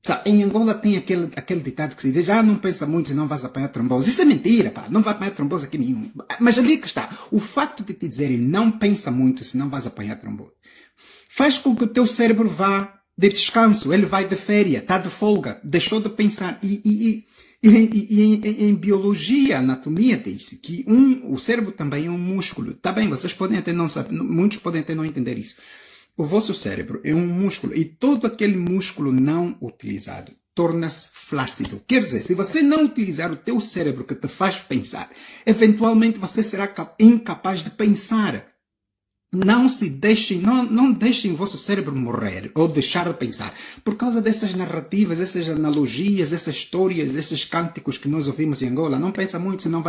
Sabe, em Angola tem aquele ditado que se diz, não pensa muito senão vais apanhar trombose. Isso é mentira, pá, não vai apanhar trombose aqui nenhum. Mas ali que está, o facto de te dizerem não pensa muito senão vais apanhar trombose, faz com que o teu cérebro vá de descanso, ele vai de férias, está de folga, deixou de pensar. E em biologia, anatomia diz que o cérebro também é um músculo. Tá bem, vocês podem até não saber, muitos podem até não entender isso. O vosso cérebro é um músculo e todo aquele músculo não utilizado torna-se flácido. Quer dizer, se você não utilizar o teu cérebro que te faz pensar, eventualmente você será incapaz de pensar. Não deixem o vosso cérebro morrer ou deixar de pensar por causa dessas narrativas, essas analogias, essas histórias, esses cânticos que nós ouvimos em Angola. Não pensa muito, senão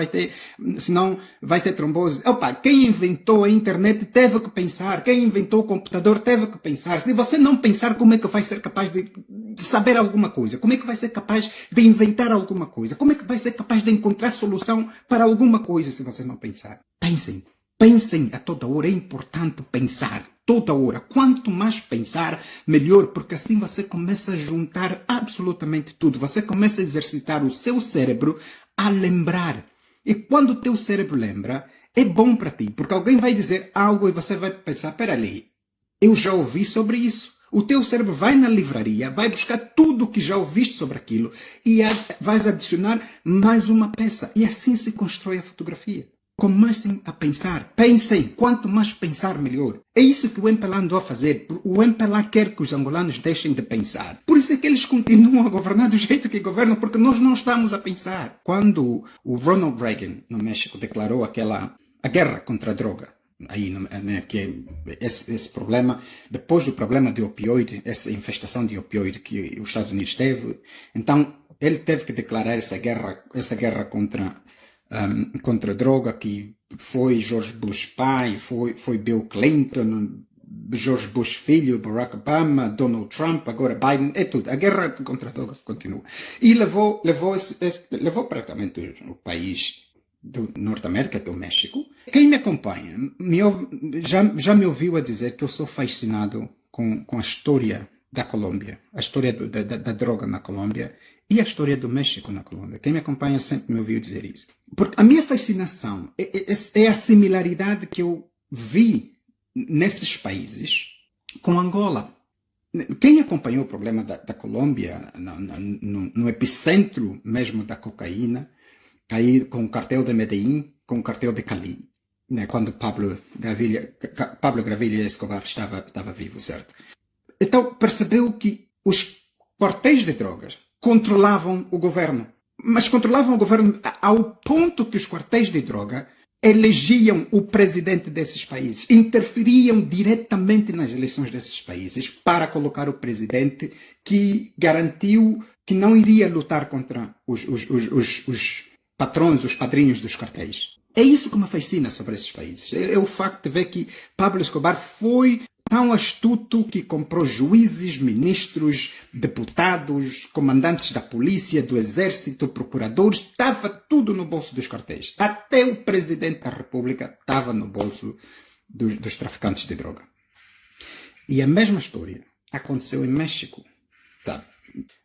vai ter trombose. Opa, quem inventou a internet teve que pensar, quem inventou o computador teve que pensar. Se você não pensar, como é que vai ser capaz de saber alguma coisa? Como é que vai ser capaz de inventar alguma coisa? Como é que vai ser capaz de encontrar solução para alguma coisa se você não pensar? Pensem. Pensem a toda hora, é importante pensar, toda hora. Quanto mais pensar, melhor, porque assim você começa a juntar absolutamente tudo. Você começa a exercitar o seu cérebro a lembrar. E quando o teu cérebro lembra, é bom para ti, porque alguém vai dizer algo e você vai pensar, peraí, eu já ouvi sobre isso. O teu cérebro vai na livraria, vai buscar tudo o que já ouviste sobre aquilo e vais adicionar mais uma peça. E assim se constrói a fotografia. Comecem a pensar. Pensem. Quanto mais pensar, melhor. É isso que o MPLA andou a fazer. O MPLA quer que os angolanos deixem de pensar. Por isso é que eles continuam a governar do jeito que governam, porque nós não estamos a pensar. Quando o Ronald Reagan, no México, declarou a guerra contra a droga, aí, né, que esse problema, depois do problema de opioide, essa infestação de opioide que os Estados Unidos teve, então ele teve que declarar essa guerra contra a droga, que foi George Bush pai, foi Bill Clinton, George Bush filho, Barack Obama, Donald Trump, agora Biden, é tudo. A guerra contra a droga continua. E levou praticamente o país do Norte América, que é o México. Quem me acompanha já me ouviu a dizer que eu sou fascinado com a história da Colômbia, a história da droga na Colômbia e a história do México na Colômbia. Quem me acompanha sempre me ouviu dizer isso. Porque a minha fascinação é a similaridade que eu vi nesses países com Angola. Quem acompanhou o problema da Colômbia, no epicentro mesmo da cocaína, aí com o cartel de Medellín, com o cartel de Cali, né, quando Pablo Gaviria Escobar estava vivo, certo? Então percebeu que os quartéis de drogas controlavam o governo. Mas controlavam o governo ao ponto que os quartéis de droga elegiam o presidente desses países, interferiam diretamente nas eleições desses países para colocar o presidente que garantiu que não iria lutar contra os patrões, os padrinhos dos cartéis. É isso que me fascina sobre esses países. É o facto de ver que Pablo Escobar foi tão astuto que comprou juízes, ministros, deputados, comandantes da polícia, do exército, procuradores, estava tudo no bolso dos cartéis. Até o presidente da república estava no bolso dos traficantes de droga. E a mesma história aconteceu em México, sabe?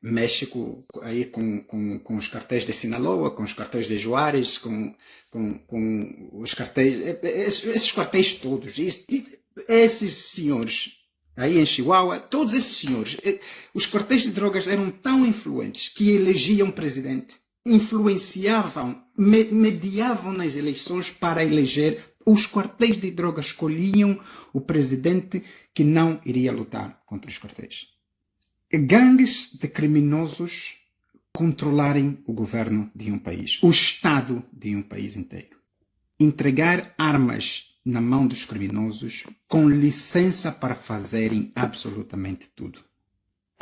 México aí com os cartéis de Sinaloa, com os cartéis de Juárez, com os cartéis, esses cartéis todos, esses senhores aí em Chihuahua, todos esses senhores, os cartéis de drogas eram tão influentes que elegiam presidente, influenciavam, mediavam nas eleições para eleger. Os quartéis de drogas escolhiam o presidente que não iria lutar contra os cartéis. Gangues de criminosos controlarem o governo de um país, o Estado de um país inteiro. Entregar armas na mão dos criminosos com licença para fazerem absolutamente tudo.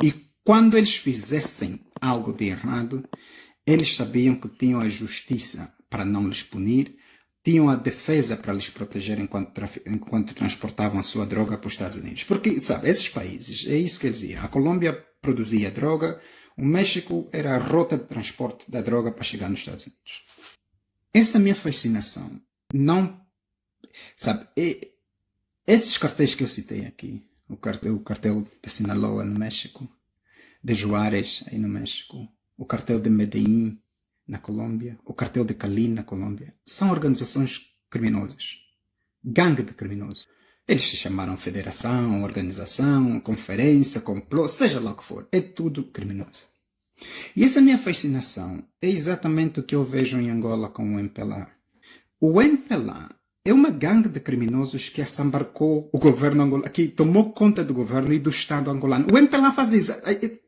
E quando eles fizessem algo de errado, eles sabiam que tinham a justiça para não lhes punir, tinham a defesa para lhes proteger enquanto transportavam a sua droga para os Estados Unidos. Porque, sabe, esses países, é isso que eles iam. A Colômbia produzia droga, o México era a rota de transporte da droga para chegar nos Estados Unidos. Essa minha fascinação não... Sabe, esses cartéis que eu citei aqui, o cartel de Sinaloa no México, de Juárez, aí no México, o cartel de Medellín, na Colômbia, o cartel de Cali, na Colômbia, são organizações criminosas. Gangue de criminosos. Eles se chamaram federação, organização, conferência, complô, seja lá o que for. É tudo criminoso. E essa minha fascinação é exatamente o que eu vejo em Angola com o MPLA. O MPLA é uma gangue de criminosos que assambarcou o governo angolano, que tomou conta do governo e do Estado angolano. O MPLA faz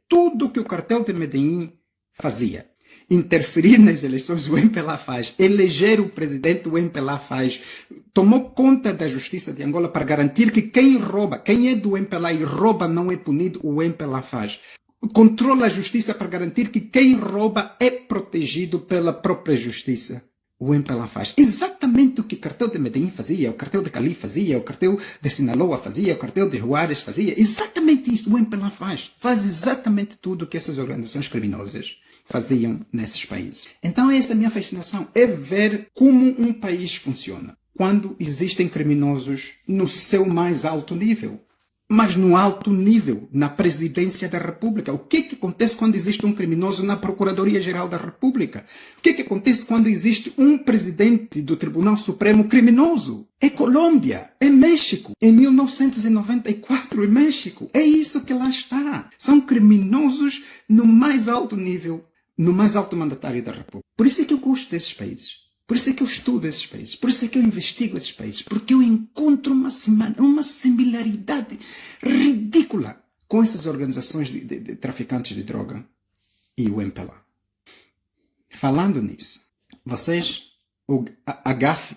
tudo o que o cartel de Medellín fazia. Interferir nas eleições, o MPLA faz. Eleger o presidente, o MPLA faz. Tomou conta da justiça de Angola para garantir que quem rouba, quem é do MPLA e rouba não é punido, o MPLA faz. Controla a justiça para garantir que quem rouba é protegido pela própria justiça. O MPLA faz exatamente o que o cartel de Medellín fazia, o cartel de Cali fazia, o cartel de Sinaloa fazia, o cartel de Juárez fazia. Exatamente isso o MPLA faz. Faz exatamente tudo o que essas organizações criminosas faziam nesses países. Então essa é a minha fascinação, é ver como um país funciona quando existem criminosos no seu mais alto nível. Mas no alto nível, na presidência da República. O que acontece quando existe um criminoso na Procuradoria-Geral da República? O que acontece quando existe um presidente do Tribunal Supremo criminoso? É Colômbia, é México. Em 1994, é México. É isso que lá está. São criminosos no mais alto nível, no mais alto mandatário da República. Por isso é que eu gosto desses países. Por isso é que eu estudo esses países, por isso é que eu investigo esses países, porque eu encontro uma similaridade ridícula com essas organizações de traficantes de droga e o MPLA. Falando nisso, vocês, a GAF,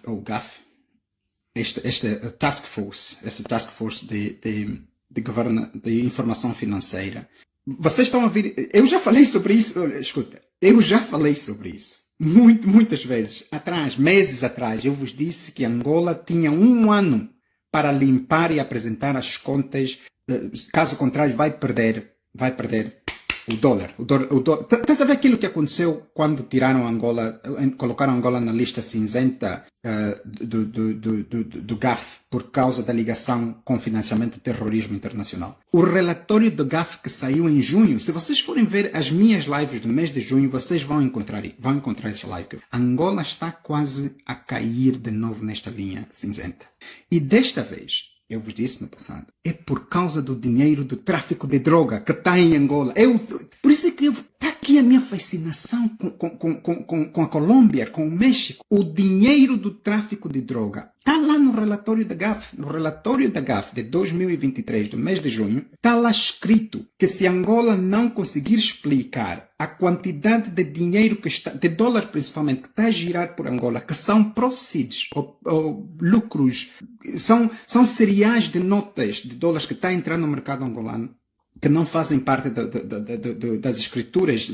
esta task force de informação financeira, vocês estão a ver, eu já falei sobre isso, escuta, eu já falei sobre isso. Muitas vezes atrás, meses atrás, eu vos disse que Angola tinha 1 ano para limpar e apresentar as contas. Caso contrário, vai perder o dólar. Estás a ver aquilo que aconteceu quando tiraram Angola, colocaram Angola na lista cinzenta do GAF por causa da ligação com financiamento de terrorismo internacional. O relatório do GAF que saiu em junho, se vocês forem ver as minhas lives do mês de junho, vocês vão encontrar essa live. Angola está quase a cair de novo nesta linha cinzenta. E desta vez, eu vos disse no passado, é por causa do dinheiro do tráfico de droga que está em Angola. Por isso é que está aqui a minha fascinação com a Colômbia, com o México. O dinheiro do tráfico de droga está lá no relatório da GAF. No relatório da GAF de 2023, do mês de junho, está lá escrito que se Angola não conseguir explicar a quantidade de dinheiro que está, de dólar principalmente, que está a girar por Angola, que são proceeds, ou lucros, são cereais de notas de dólares que está a entrar no mercado angolano, que não fazem parte das escrituras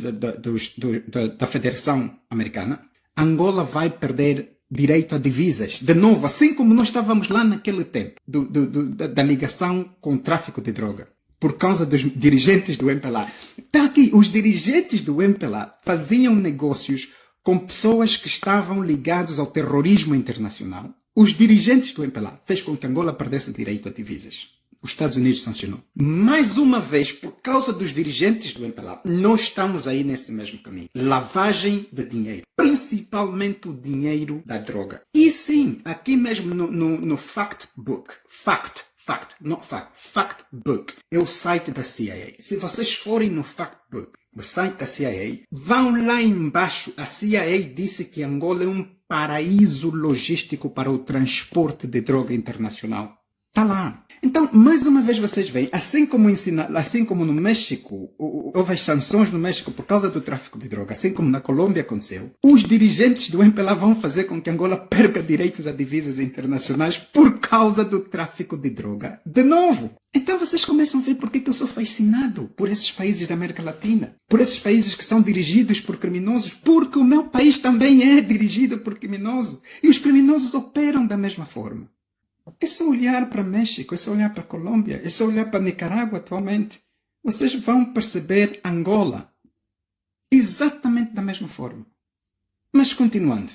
da Federação Americana, Angola vai perder direito a divisas. De novo, assim como nós estávamos lá naquele tempo, da ligação com o tráfico de droga, por causa dos dirigentes do MPLA. Está aqui, os dirigentes do MPLA faziam negócios com pessoas que estavam ligadas ao terrorismo internacional. Os dirigentes do MPLA fez com que Angola perdesse o direito a divisas. Os Estados Unidos sancionou. Mais uma vez, por causa dos dirigentes do MPLA, nós estamos aí nesse mesmo caminho. Lavagem de dinheiro. Principalmente o dinheiro da droga. E sim, aqui mesmo no Fact Book. Fact Book. É o site da CIA. Se vocês forem no Fact Book, o site da CIA, vão lá embaixo. A CIA disse que Angola é um paraíso logístico para o transporte de droga internacional. Está lá. Então, mais uma vez vocês veem, assim como no México, houve as sanções no México por causa do tráfico de droga, assim como na Colômbia aconteceu, os dirigentes do MPLA vão fazer com que Angola perca direitos a divisas internacionais por causa do tráfico de droga. De novo. Então vocês começam a ver por que eu sou fascinado por esses países da América Latina, por esses países que são dirigidos por criminosos, porque o meu país também é dirigido por criminosos. E os criminosos operam da mesma forma. É só olhar para México, é só olhar para Colômbia, é só olhar para Nicarágua atualmente. Vocês vão perceber Angola exatamente da mesma forma. Mas continuando,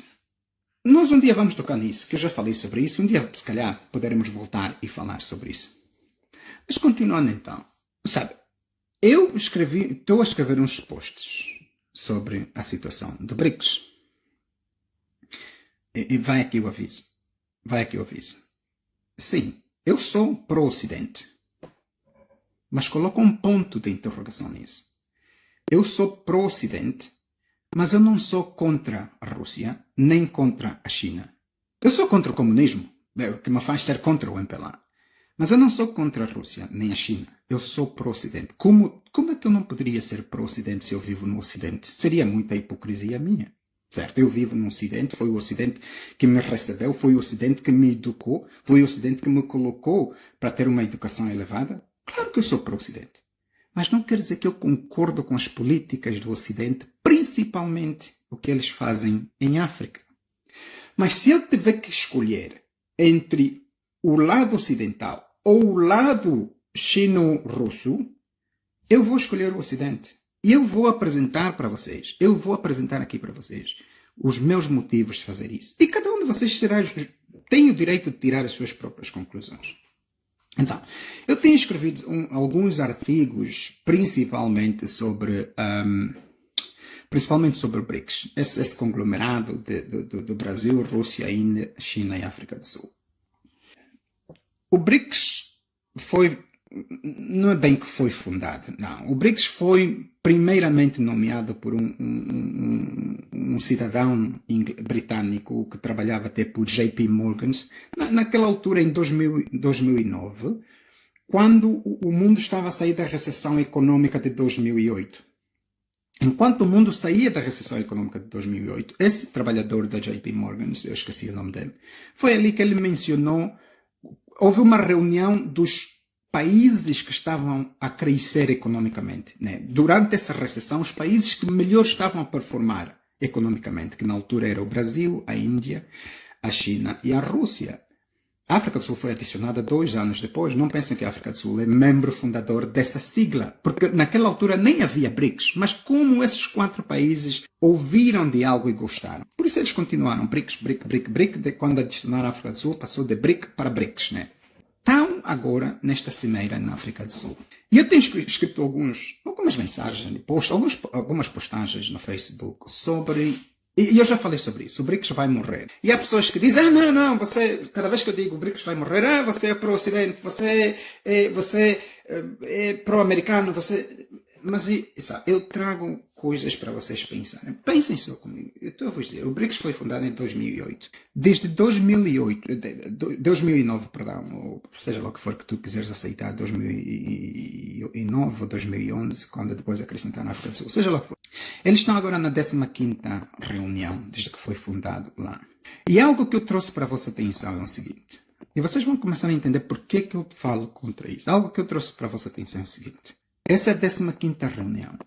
nós um dia vamos tocar nisso, que eu já falei sobre isso, um dia se calhar poderemos voltar e falar sobre isso. Mas continuando então, sabe, estou a escrever uns posts sobre a situação do BRICS. E vai aqui o aviso. Vai aqui o aviso. Sim, eu sou pró-Ocidente. Mas coloco um ponto de interrogação nisso. Eu sou pró-Ocidente, mas eu não sou contra a Rússia, nem contra a China. Eu sou contra o comunismo, o que me faz ser contra o MPLA. Mas eu não sou contra a Rússia, nem a China. Eu sou pró-Ocidente. Como é que eu não poderia ser pró-Ocidente se eu vivo no Ocidente? Seria muita hipocrisia minha. Certo? Eu vivo no Ocidente, foi o Ocidente que me recebeu, foi o Ocidente que me educou, foi o Ocidente que me colocou para ter uma educação elevada. Claro que eu sou pró-Ocidente. Mas não quer dizer que eu concordo com as políticas do Ocidente, principalmente o que eles fazem em África. Mas se eu tiver que escolher entre o lado ocidental ou o lado chino-russo, eu vou escolher o Ocidente. E eu vou apresentar para vocês, eu vou apresentar aqui para vocês os meus motivos de fazer isso. E cada um de vocês tem o direito de tirar as suas próprias conclusões. Então, eu tenho escrevido alguns artigos, principalmente sobre o BRICS, esse conglomerado do Brasil, Rússia, Índia, China e África do Sul. O BRICS não é bem que foi fundado, não. O BRICS foi primeiramente nomeado por um cidadão britânico que trabalhava até por JP Morgan, naquela altura, em 2009, quando o mundo estava a sair da recessão econômica de 2008. Enquanto o mundo saía da recessão econômica de 2008, esse trabalhador da JP Morgan, eu esqueci o nome dele, foi ali que ele mencionou, houve uma reunião dos países que estavam a crescer economicamente, né? Durante essa recessão, os países que melhor estavam a performar economicamente, que na altura era o Brasil, a Índia, a China e a Rússia. A África do Sul foi adicionada 2 anos depois. Não pensem que a África do Sul é membro fundador dessa sigla, porque naquela altura nem havia BRICS, mas como esses 4 países ouviram de algo e gostaram, por isso eles continuaram BRICS, BRIC, quando adicionaram a África do Sul, passou de BRIC para BRICS, né? Estão agora nesta cimeira na África do Sul. E eu tenho escrito algumas mensagens, algumas postagens no Facebook sobre... E eu já falei sobre isso, o BRICS vai morrer. E há pessoas que dizem, não, cada vez que eu digo o BRICS vai morrer, você é pró-Ocidente, você é pró-americano, Mas eu trago coisas para vocês pensarem. Pensem só comigo. Eu estou a vos dizer, o BRICS foi fundado em 2008. Desde 2009, ou seja lá o que for que tu quiseres aceitar, 2009 ou 2011, quando depois acrescentaram a África do Sul, seja lá o que for. Eles estão agora na 15ª reunião, desde que foi fundado lá. E algo que eu trouxe para a vossa atenção é o seguinte. E vocês vão começar a entender por que eu falo contra isso. Algo que eu trouxe para a vossa atenção é o seguinte. Essa é a 15ª reunião.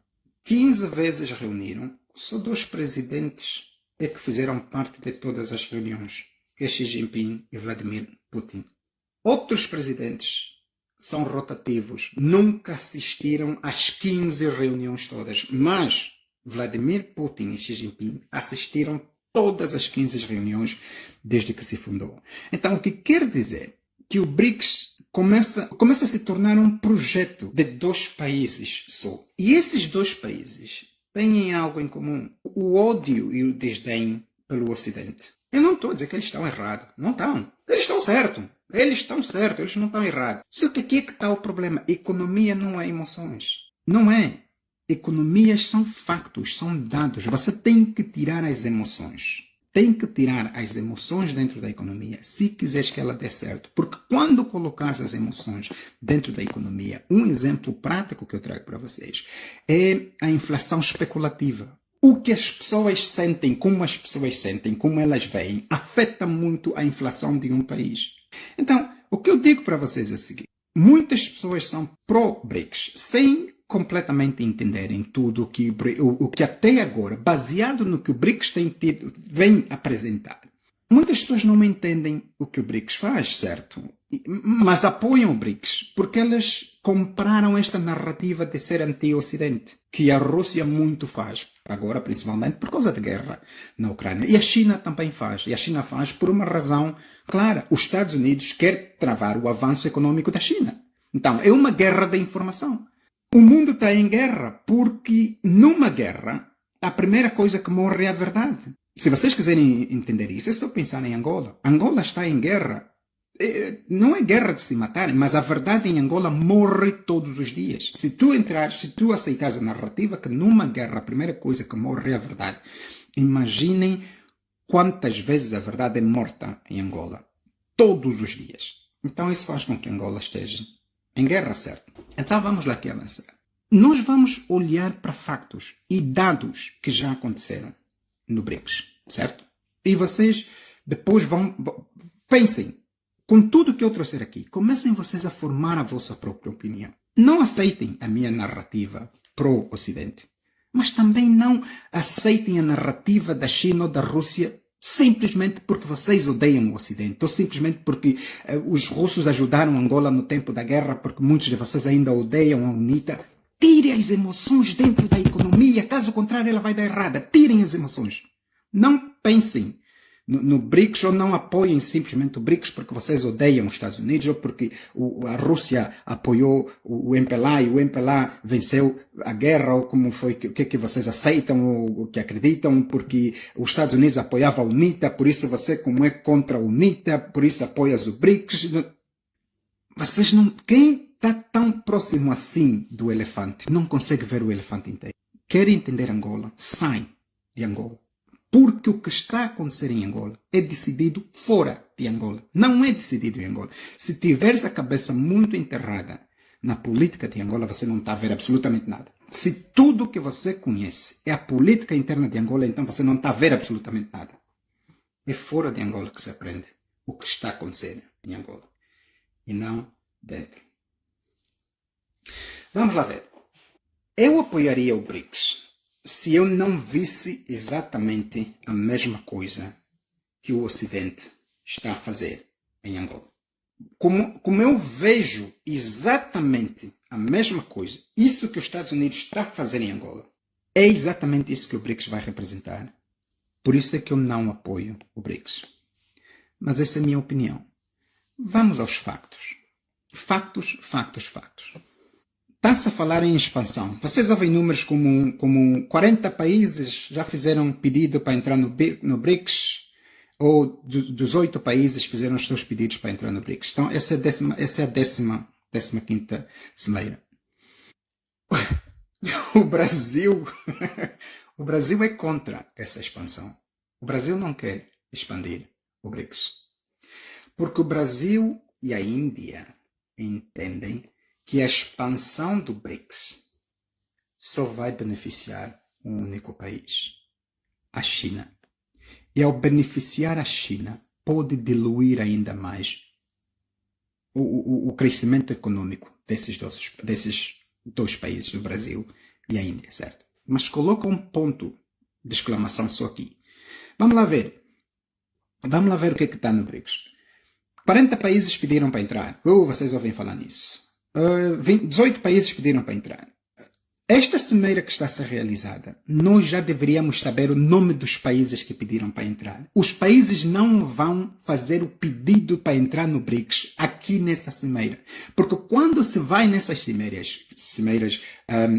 15 vezes reuniram, só 2 presidentes é que fizeram parte de todas as reuniões, que é Xi Jinping e Vladimir Putin. Outros presidentes são rotativos, nunca assistiram às 15 reuniões todas, mas Vladimir Putin e Xi Jinping assistiram todas as 15 reuniões desde que se fundou. Então, o que quer dizer que o BRICS começa a se tornar um projeto de 2 países só. E esses 2 países têm algo em comum. O ódio e o desdém pelo Ocidente. Eu não estou a dizer que eles estão errados. Não estão. Eles estão certos. Eles não estão errados. Só que aqui é que está o problema. Economia não é emoções. Não é. Economias são factos, são dados. Você tem que tirar as emoções. Tem que tirar as emoções dentro da economia se quiseres que ela dê certo. Porque quando colocares as emoções dentro da economia, um exemplo prático que eu trago para vocês é a inflação especulativa. O que as pessoas sentem, como elas veem, afeta muito a inflação de um país. Então, o que eu digo para vocês é o seguinte. Muitas pessoas são pró-BRICS, sem completamente entenderem tudo o que até agora, baseado no que o BRICS vem apresentar. Muitas pessoas não entendem o que o BRICS faz, certo? Mas apoiam o BRICS porque elas compraram esta narrativa de ser anti-Ocidente, que a Rússia muito faz, agora principalmente por causa da guerra na Ucrânia. E a China também faz. E a China faz por uma razão clara. Os Estados Unidos querem travar o avanço econômico da China. Então, é uma guerra da informação. O mundo está em guerra porque numa guerra a primeira coisa que morre é a verdade. Se vocês quiserem entender isso, é só pensar em Angola. Angola está em guerra. Não é guerra de se matarem, mas a verdade em Angola morre todos os dias. Se tu aceitares a narrativa que numa guerra a primeira coisa que morre é a verdade, imaginem quantas vezes a verdade é morta em Angola. Todos os dias. Então isso faz com que Angola esteja em guerra, certo? Então vamos lá aqui avançar. Nós vamos olhar para factos e dados que já aconteceram no BRICS, certo? E vocês depois pensem, com tudo que eu trouxer aqui, comecem vocês a formar a vossa própria opinião. Não aceitem a minha narrativa pró-Ocidente, mas também não aceitem a narrativa da China ou da Rússia simplesmente porque vocês odeiam o Ocidente, ou simplesmente porque os russos ajudaram Angola no tempo da guerra, porque muitos de vocês ainda odeiam a UNITA. Tirem as emoções dentro da economia, caso contrário ela vai dar errada. Tirem as emoções. Não pensem no BRICS ou não apoiem simplesmente o BRICS porque vocês odeiam os Estados Unidos ou porque a Rússia apoiou o MPLA e o MPLA venceu a guerra, ou como foi, o que vocês aceitam ou o que acreditam, porque os Estados Unidos apoiavam a UNITA, por isso você, como é contra a UNITA, por isso apoias o BRICS. Vocês não... Quem está tão próximo assim do elefante não consegue ver o elefante inteiro. Quer entender Angola? Sai de Angola. Porque o que está a acontecer em Angola é decidido fora de Angola. Não é decidido em Angola. Se tiveres a cabeça muito enterrada na política de Angola, você não está a ver absolutamente nada. Se tudo que você conhece é a política interna de Angola, então você não está a ver absolutamente nada. É fora de Angola que se aprende o que está a acontecer em Angola. E não dentro. Vamos lá ver. Eu apoiaria o BRICS se eu não visse exatamente a mesma coisa que o Ocidente está a fazer em Angola. Como eu vejo exatamente a mesma coisa, isso que os Estados Unidos está a fazer em Angola, é exatamente isso que o BRICS vai representar. Por isso é que eu não apoio o BRICS. Mas essa é a minha opinião. Vamos aos factos. Factos, factos, factos. Está-se a falar em expansão. Vocês ouvem números como 40 países já fizeram pedido para entrar no BRICS, ou 18 países fizeram os seus pedidos para entrar no BRICS. Então, essa é a 15ª cimeira. O Brasil é contra essa expansão. O Brasil não quer expandir o BRICS. Porque o Brasil e a Índia entendem que a expansão do BRICS só vai beneficiar um único país, a China. E ao beneficiar a China, pode diluir ainda mais o crescimento econômico desses dois países, o Brasil e a Índia, certo? Mas coloca um ponto de exclamação só aqui. Vamos lá ver o que está no BRICS. 40 países pediram para entrar. Vocês ouvem falar nisso. 18 países pediram para entrar. Esta cimeira que está a ser realizada, nós já deveríamos saber o nome dos países que pediram para entrar. Os países não vão fazer o pedido para entrar no BRICS aqui nessa cimeira. Porque quando se vai nessas cimeiras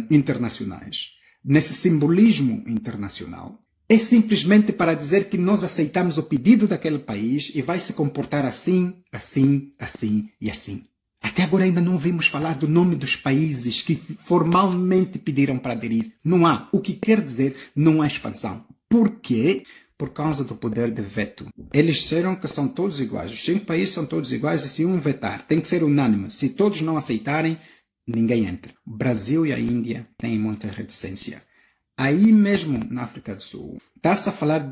internacionais, nesse simbolismo internacional, é simplesmente para dizer que nós aceitamos o pedido daquele país e vai se comportar assim, assim, assim e assim. Até agora ainda não ouvimos falar do nome dos países que formalmente pediram para aderir. Não há. O que quer dizer não há expansão. Por quê? Por causa do poder de veto. Eles disseram que são todos iguais. Os 5 países são todos iguais e se um vetar, tem que ser unânime. Se todos não aceitarem, ninguém entra. O Brasil e a Índia têm muita reticência. Aí mesmo na África do Sul, está-se a falar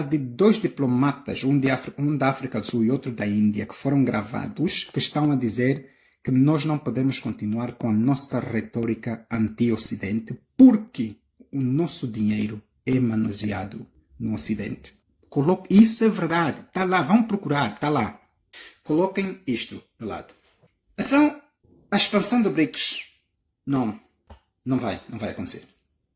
de 2 diplomatas, um da África do Sul e outro da Índia, que foram gravados, que estão a dizer que nós não podemos continuar com a nossa retórica anti-Ocidente, porque o nosso dinheiro é manuseado no Ocidente. Isso é verdade, está lá, vão procurar, está lá. Coloquem isto de lado. Então, a expansão do BRICS, não vai acontecer.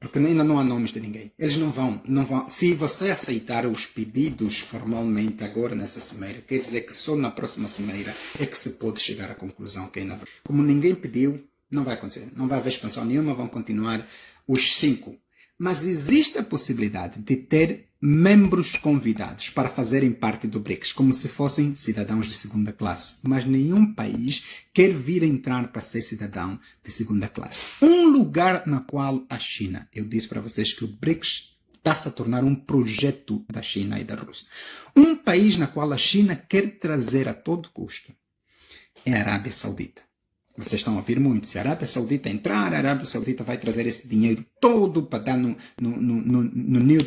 Porque ainda não há nomes de ninguém. Eles não vão. Se você aceitar os pedidos formalmente agora nessa cimeira, quer dizer que só na próxima cimeira é que se pode chegar à conclusão que ainda... Como ninguém pediu, Não vai acontecer. Não vai haver expansão nenhuma, vão continuar os 5. Mas existe a possibilidade de ter membros convidados para fazerem parte do BRICS, como se fossem cidadãos de segunda classe. Mas nenhum país quer vir entrar para ser cidadão de segunda classe. Um lugar na qual a China, eu disse para vocês que o BRICS está-se a tornar um projeto da China e da Rússia. Um país na qual a China quer trazer a todo custo é a Arábia Saudita. Vocês estão a ouvir muito. Se a Arábia Saudita entrar, a Arábia Saudita vai trazer esse dinheiro todo para dar no New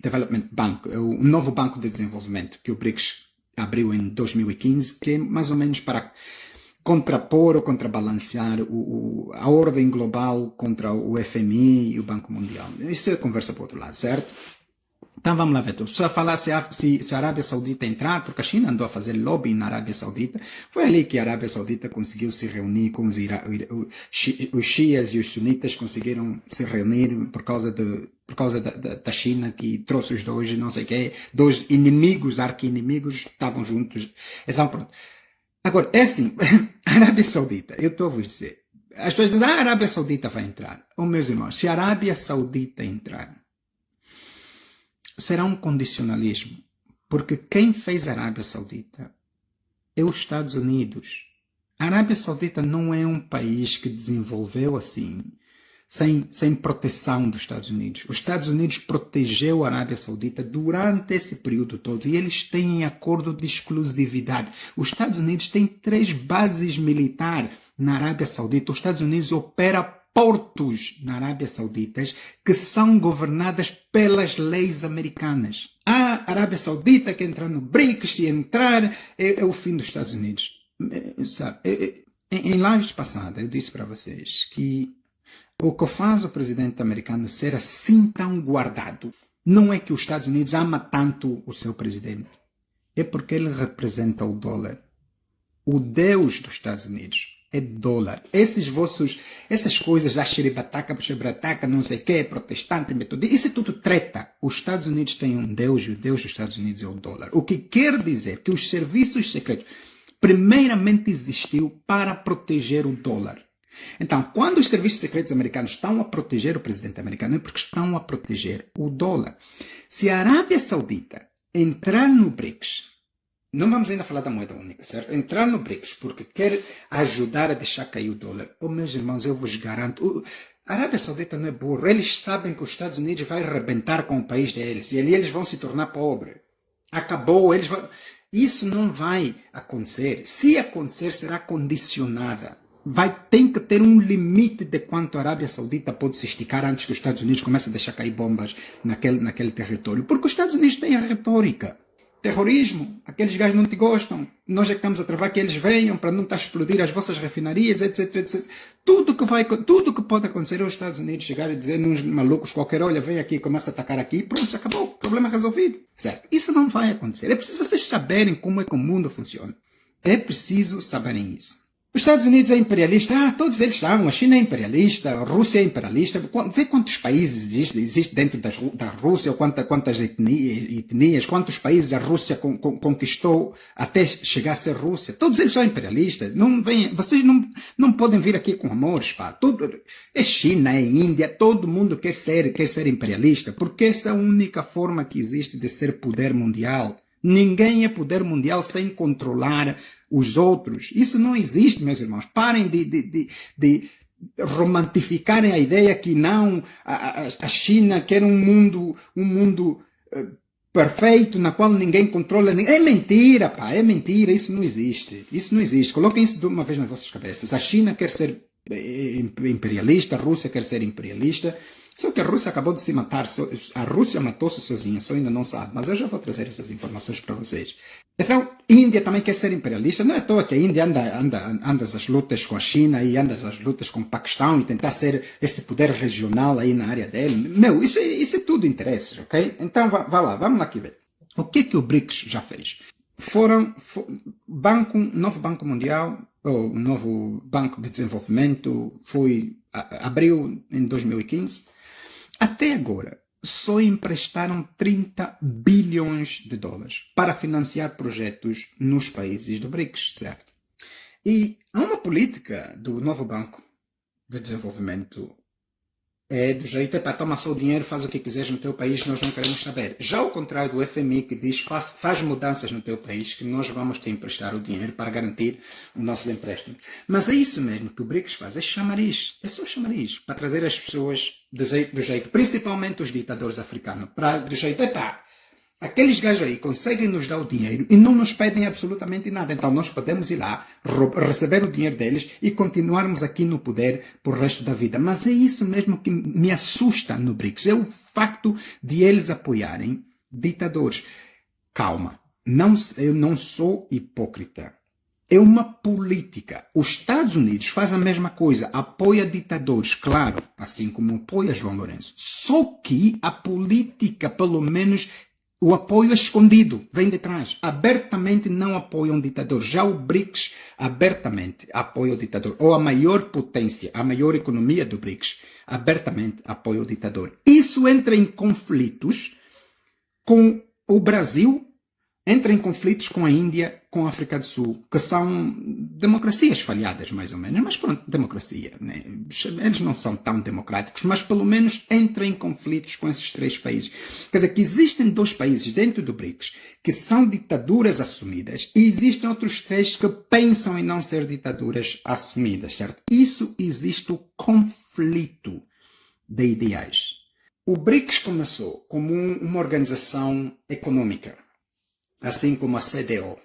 Development Bank, o novo banco de desenvolvimento que o BRICS abriu em 2015, que é mais ou menos para contrapor ou contrabalancear a ordem global contra o FMI e o Banco Mundial. Isso é conversa para o outro lado, certo? Então vamos lá ver. Só falar se a Arábia Saudita entrar, porque a China andou a fazer lobbying na Arábia Saudita. Foi ali que a Arábia Saudita conseguiu se reunir com os xias e os sunitas, conseguiram se reunir por causa da China, que trouxe os dois, não sei o quê, dois inimigos, arqui-inimigos, estavam juntos. Então pronto. Agora, é assim, a Arábia Saudita, eu estou a vos dizer, as pessoas dizem, a Arábia Saudita vai entrar. Oh, meus irmãos, se a Arábia Saudita entrar, será um condicionalismo, porque quem fez a Arábia Saudita é os Estados Unidos. A Arábia Saudita não é um país que desenvolveu assim, sem proteção dos Estados Unidos. Os Estados Unidos protegeu a Arábia Saudita durante esse período todo e eles têm acordo de exclusividade. Os Estados Unidos têm 3 bases militares na Arábia Saudita. Os Estados Unidos operam portos na Arábia Saudita que são governadas pelas leis americanas. A Arábia Saudita que entrar no BRICS, se entrar, é o fim dos Estados Unidos. Sabe? Em lives passadas eu disse para vocês que o que faz o presidente americano ser assim tão guardado não é que os Estados Unidos ama tanto o seu presidente. É porque ele representa o dólar. O Deus dos Estados Unidos é dólar. Essas coisas da xeribataca, não sei o que, protestante, metodista, isso é tudo treta. Os Estados Unidos têm um Deus e o Deus dos Estados Unidos é o dólar. O que quer dizer que os serviços secretos primeiramente existiu para proteger o dólar. Então, quando os serviços secretos americanos estão a proteger o presidente americano, é porque estão a proteger o dólar. Se a Arábia Saudita entrar no BRICS, não vamos ainda falar da moeda única, certo? Entrar no BRICS porque quer ajudar a deixar cair o dólar. Oh, meus irmãos, eu vos garanto, a Arábia Saudita não é burra. Eles sabem que os Estados Unidos vai arrebentar com o país deles e ali eles vão se tornar pobres. Acabou, eles vão... Isso não vai acontecer. Se acontecer, será condicionada. Tem que ter um limite de quanto a Arábia Saudita pode se esticar antes que os Estados Unidos comecem a deixar cair bombas naquele território. Porque os Estados Unidos têm a retórica. Terrorismo, aqueles gajos não te gostam. Nós é que estamos a travar que eles venham para não estar a explodir as vossas refinarias, etc, etc. Tudo que pode acontecer é os Estados Unidos chegar e dizer uns malucos qualquer, olha, vem aqui, começa a atacar aqui, pronto, já acabou, problema resolvido. Certo? Isso não vai acontecer. É preciso vocês saberem como é que o mundo funciona. É preciso saberem isso. Os Estados Unidos é imperialista, todos eles são, a China é imperialista, a Rússia é imperialista, vê quantos países existem dentro da Rússia, quantas etnias, quantos países a Rússia conquistou até chegar a ser Rússia, todos eles são imperialistas, vocês não podem vir aqui com amores, pá. É China, é Índia, todo mundo quer ser imperialista, porque essa é a única forma que existe de ser poder mundial. Ninguém é poder mundial sem controlar os outros. Isso não existe, meus irmãos. Parem de romantificarem a ideia que não, a China quer um mundo perfeito, na qual ninguém controla ninguém. É mentira, pá, é mentira. Isso não existe. Isso não existe. Coloquem isso de uma vez nas vossas cabeças. A China quer ser imperialista, a Rússia quer ser imperialista. Só que a Rússia acabou de se matar, a Rússia matou-se sozinha, só ainda não sabe, mas eu já vou trazer essas informações para vocês. Então, a Índia também quer ser imperialista, não é à toa que a Índia anda às lutas com a China e anda às lutas com o Paquistão e tentar ser esse poder regional aí na área dele. Meu, isso é tudo interesses, ok? Então, vamos lá aqui ver. O que o BRICS já fez? Novo Banco Mundial, ou novo Banco de Desenvolvimento, abriu em 2015. Até agora, só emprestaram 30 bilhões de dólares para financiar projetos nos países do BRICS, certo? E há uma política do novo banco de desenvolvimento é do jeito, toma só o dinheiro, faz o que quiseres no teu país, nós não queremos saber. Já ao contrário do FMI, que diz, faz mudanças no teu país, que nós vamos te emprestar o dinheiro para garantir os nossos empréstimos. Mas é isso mesmo que o BRICS faz, é chamariz, é só chamariz, para trazer as pessoas do jeito, principalmente os ditadores africanos, do jeito, aqueles gajos aí conseguem nos dar o dinheiro e não nos pedem absolutamente nada. Então nós podemos ir lá, receber o dinheiro deles e continuarmos aqui no poder por resto da vida. Mas é isso mesmo que me assusta no BRICS. É o facto de eles apoiarem ditadores. Calma, eu não sou hipócrita. É uma política. Os Estados Unidos faz a mesma coisa, apoia ditadores, claro, assim como apoia João Lourenço. Só que a política, pelo menos, o apoio é escondido, vem de trás. Abertamente não apoiam ditador. Já o BRICS abertamente apoia o ditador. Ou a maior potência, a maior economia do BRICS, abertamente apoia o ditador. Isso entra em conflitos com o Brasil, entra em conflitos com a Índia, com a África do Sul, que são democracias falhadas, mais ou menos. Mas pronto, democracia, né? Eles não são tão democráticos, mas pelo menos entra em conflitos com esses três países. Quer dizer, que existem dois países dentro do BRICS que são ditaduras assumidas e existem outros três que pensam em não ser ditaduras assumidas, certo? Isso existe o conflito de ideais. O BRICS começou como uma organização econômica, assim como a CDO,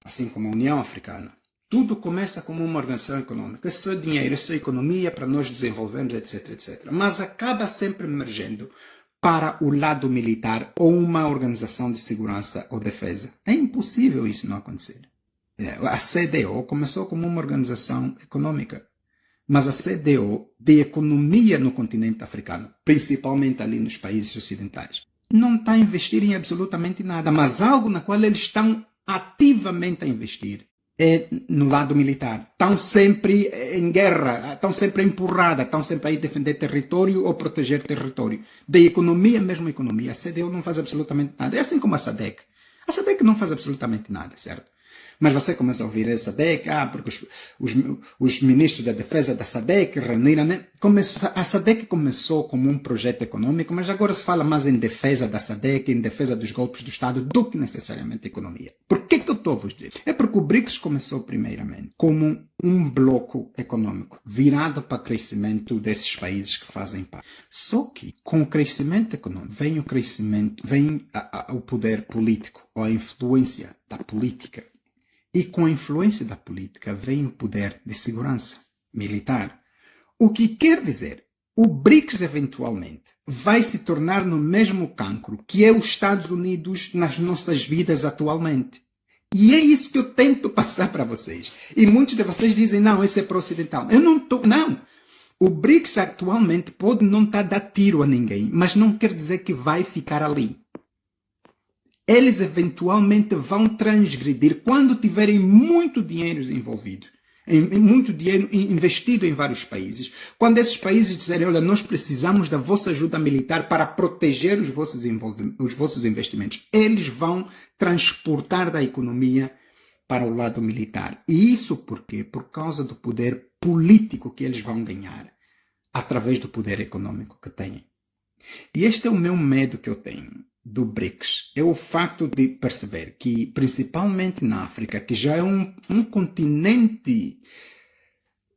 assim como a União Africana. Tudo começa como uma organização econômica. É só dinheiro, é só economia para nós desenvolvermos, etc, etc. Mas acaba sempre emergendo para o lado militar ou uma organização de segurança ou defesa. É impossível isso não acontecer. A CDO começou como uma organização econômica. Mas a CDO de economia no continente africano, principalmente ali nos países ocidentais, não está a investir em absolutamente nada, mas algo na qual eles estão ativamente a investir é no lado militar. Estão sempre em guerra, estão sempre empurrada, estão sempre a ir defender território ou proteger território. Da economia, mesmo economia, a CDU não faz absolutamente nada. É assim como a SADC. A SADC não faz absolutamente nada, certo? Mas você começa a ouvir a SADC, porque os ministros da defesa da SADC reuniram, né? A SADC começou como um projeto econômico, mas agora se fala mais em defesa da SADC, em defesa dos golpes do Estado, do que necessariamente economia. Por que eu estou a vos dizer? É porque o BRICS começou primeiramente como um bloco econômico, virado para o crescimento desses países que fazem parte. Só que com o crescimento econômico vem o crescimento, vem o poder político, ou a influência da política. E com a influência da política vem o poder de segurança militar. O que quer dizer, o BRICS eventualmente vai se tornar no mesmo cancro que é os Estados Unidos nas nossas vidas atualmente. E é isso que eu tento passar para vocês. E muitos de vocês dizem, não, esse é pró-ocidental. Eu não estou, não. O BRICS atualmente pode não estar a dar tiro a ninguém, mas não quer dizer que vai ficar ali. Eles eventualmente vão transgredir quando tiverem muito dinheiro envolvido, muito dinheiro investido em vários países. Quando esses países disserem, olha, nós precisamos da vossa ajuda militar para proteger os vossos investimentos, eles vão transportar da economia para o lado militar. E isso por quê? Por causa do poder político que eles vão ganhar através do poder econômico que têm. E este é o meu medo que eu tenho do BRICS, é o facto de perceber que, principalmente na África, que já é um continente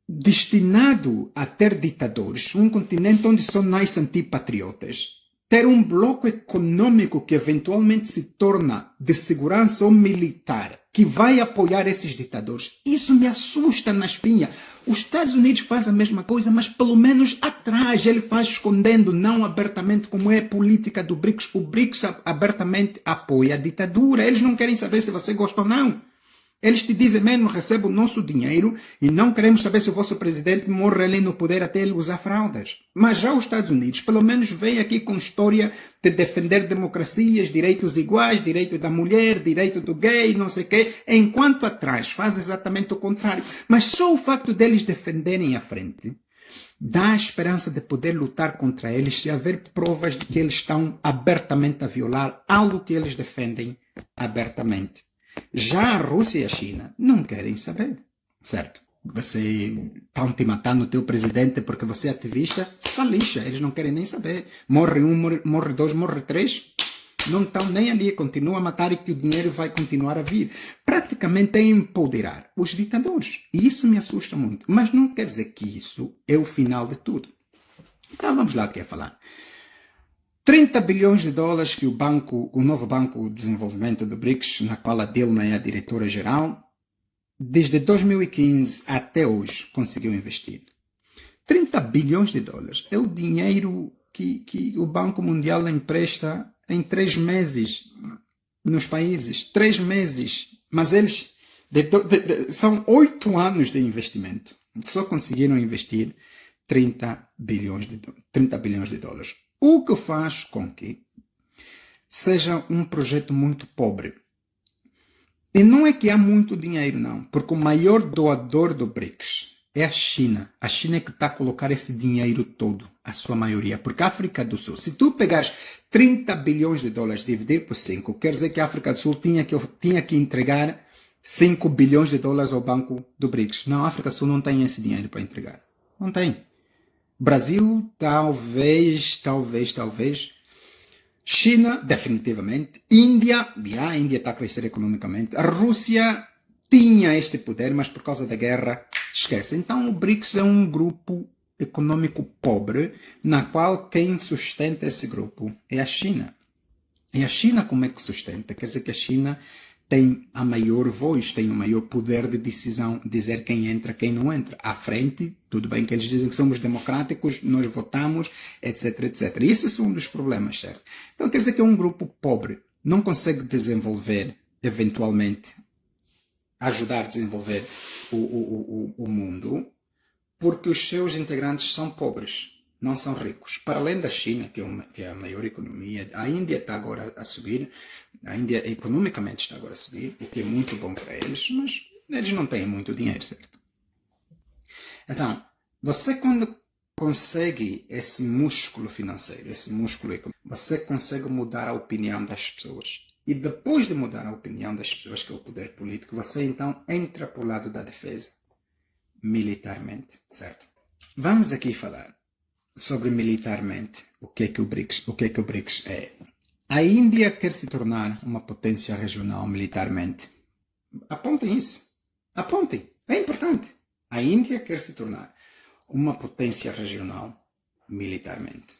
destinado a ter ditadores, um continente onde só nascem antipatriotas, ter um bloco econômico que eventualmente se torna de segurança ou militar, que vai apoiar esses ditadores, isso me assusta na espinha. Os Estados Unidos fazem a mesma coisa, mas pelo menos atrás ele faz escondendo, não abertamente, como é a política do BRICS. O BRICS abertamente apoia a ditadura, eles não querem saber se você gosta ou não. Eles te dizem mesmo, recebe o nosso dinheiro e não queremos saber se o vosso presidente morre ali no poder até ele usar fraldas. Mas já os Estados Unidos, pelo menos, vem aqui com história de defender democracias, direitos iguais, direito da mulher, direito do gay, não sei o quê, enquanto atrás faz exatamente o contrário. Mas só o facto deles defenderem à frente dá a esperança de poder lutar contra eles se haver provas de que eles estão abertamente a violar algo que eles defendem abertamente. Já a Rússia e a China não querem saber, certo? você estão te matando o teu presidente porque você é ativista, se lixa, eles não querem nem saber. Morre um, morre dois, morre três, não estão nem ali, continuam a matar e que o dinheiro vai continuar a vir. Praticamente é empoderar os ditadores. E isso me assusta muito. Mas não quer dizer que isso é o final de tudo. Então vamos lá o que é falar. 30 bilhões de dólares que o novo Banco de Desenvolvimento do BRICS, na qual a Dilma é a diretora-geral, desde 2015 até hoje, conseguiu investir. 30 bilhões de dólares é o dinheiro que o Banco Mundial empresta em 3 meses nos países. 3 meses. Mas eles são 8 anos de investimento. Só conseguiram investir 30 bilhões de dólares. O que faz com que seja um projeto muito pobre. E não é que há muito dinheiro, não, porque o maior doador do BRICS é a China. A China é que está a colocar esse dinheiro todo, a sua maioria. Porque a África do Sul, se tu pegares 30 bilhões de dólares e dividir por 5, quer dizer que a África do Sul tinha que entregar 5 bilhões de dólares ao Banco do BRICS. Não, a África do Sul não tem esse dinheiro para entregar. Não tem. Brasil, talvez. China, definitivamente. Índia, a Índia está a crescer economicamente. A Rússia tinha este poder, mas por causa da guerra, esquece. Então o BRICS é um grupo econômico pobre, na qual quem sustenta esse grupo é a China. E a China como é que sustenta? Quer dizer que a China tem a maior voz, tem o maior poder de decisão, dizer quem entra, quem não entra. À frente, tudo bem que eles dizem que somos democráticos, nós votamos, etc, etc. E esse é um dos problemas, certo? Então quer dizer que é um grupo pobre, não consegue desenvolver, eventualmente, ajudar a desenvolver o mundo, porque os seus integrantes são pobres, não são ricos. Para além da China, que é a maior economia, a Índia está agora a subir, a Índia economicamente está agora a subir, o que é muito bom para eles, mas eles não têm muito dinheiro, certo? Então, você quando consegue esse músculo financeiro, esse músculo econômico, você consegue mudar a opinião das pessoas. E depois de mudar a opinião das pessoas, que é o poder político, você então entra para o lado da defesa, militarmente, certo? Vamos aqui falar sobre militarmente o que é que o BRICS é. A Índia quer se tornar uma potência regional militarmente. Apontem isso. Apontem. É importante. A Índia quer se tornar uma potência regional militarmente.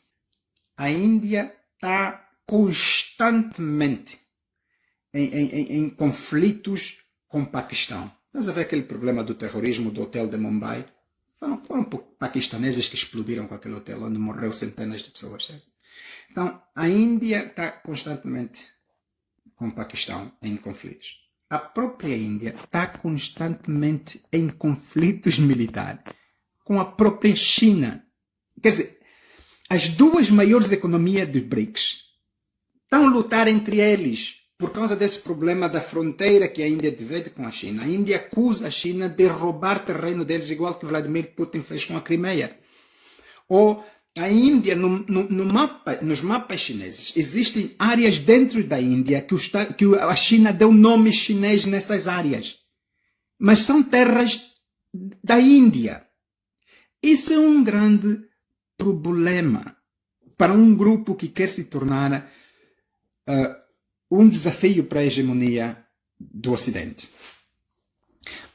A Índia está constantemente em conflitos com o Paquistão. Estás a ver aquele problema do terrorismo do hotel de Mumbai? Foram paquistaneses que explodiram com aquele hotel onde morreu centenas de pessoas, certo? Então, a Índia está constantemente com o Paquistão em conflitos. A própria Índia está constantemente em conflitos militares com a própria China. Quer dizer, as duas maiores economias dos BRICS estão a lutar entre eles por causa desse problema da fronteira que a Índia divide com a China. A Índia acusa a China de roubar terreno deles, igual que Vladimir Putin fez com a Crimeia. Ou a Índia, nos mapas chineses, existem áreas dentro da Índia que a China deu nome chinês nessas áreas. Mas são terras da Índia. Isso é um grande problema para um grupo que quer se tornar um desafio para a hegemonia do Ocidente.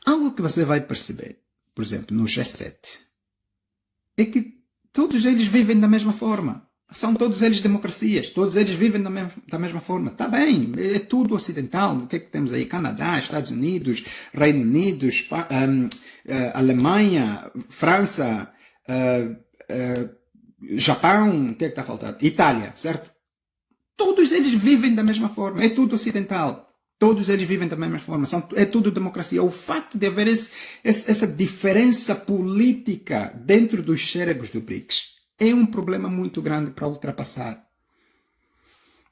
Algo que você vai perceber, por exemplo, no G7, é que todos eles vivem da mesma forma. São todos eles democracias, todos eles vivem da mesma forma. Está bem, é tudo ocidental. O que é que temos aí? Canadá, Estados Unidos, Reino Unido, Alemanha, França, Japão, o que é que está faltando? Itália, certo? Todos eles vivem da mesma forma. É tudo ocidental. Todos eles vivem da mesma forma. É tudo democracia. O facto de haver essa diferença política dentro dos cérebros do BRICS é um problema muito grande para ultrapassar.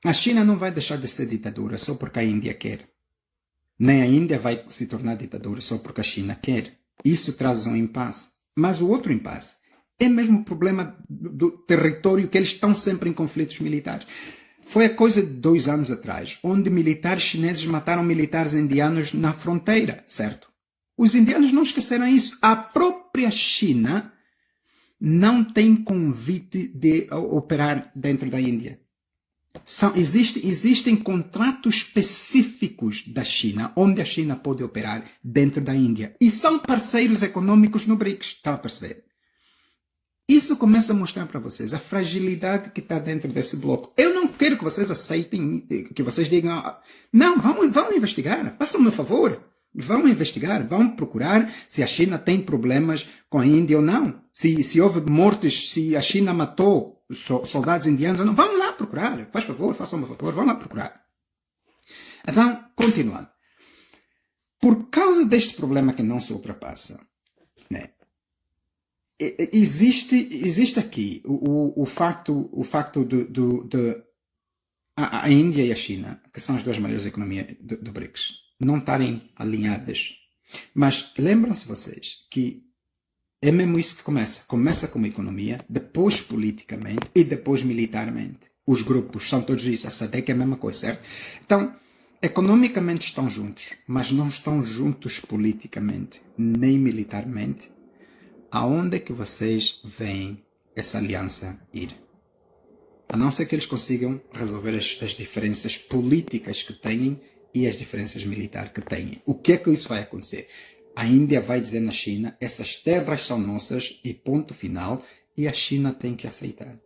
A China não vai deixar de ser ditadura só porque a Índia quer. Nem a Índia vai se tornar ditadura só porque a China quer. Isso traz um impasse. Mas o outro impasse é mesmo o problema do território, que eles estão sempre em conflitos militares. Foi a coisa de 2 anos atrás, onde militares chineses mataram militares indianos na fronteira, certo? Os indianos não esqueceram isso. A própria China não tem convite de operar dentro da Índia. Existem contratos específicos da China, onde a China pode operar dentro da Índia. E são parceiros econômicos no BRICS. Está a perceber? Isso começa a mostrar para vocês a fragilidade que está dentro desse bloco. Eu não quero que vocês aceitem, que vocês digam, não, vamos investigar, façam-me um favor. Vão investigar, vão procurar se a China tem problemas com a Índia ou não. Se houve mortes, se a China matou soldados indianos ou não. Vão lá procurar. Faz favor, façam-me um favor, vão lá procurar. Então, continuando. Por causa deste problema que não se ultrapassa, né, existe aqui o facto de a Índia e a China, que são as duas maiores economias do BRICS, não estarem alinhadas. Mas lembram-se vocês que é mesmo isso que começa. Começa como economia, depois politicamente e depois militarmente. Os grupos são todos isso. A SADC é a mesma coisa, certo? Então, economicamente estão juntos, mas não estão juntos politicamente, nem militarmente. Aonde é que vocês veem essa aliança ir? A não ser que eles consigam resolver as diferenças políticas que têm e as diferenças militares que têm. O que é que isso vai acontecer? A Índia vai dizer na China, essas terras são nossas e ponto final, e a China tem que aceitar.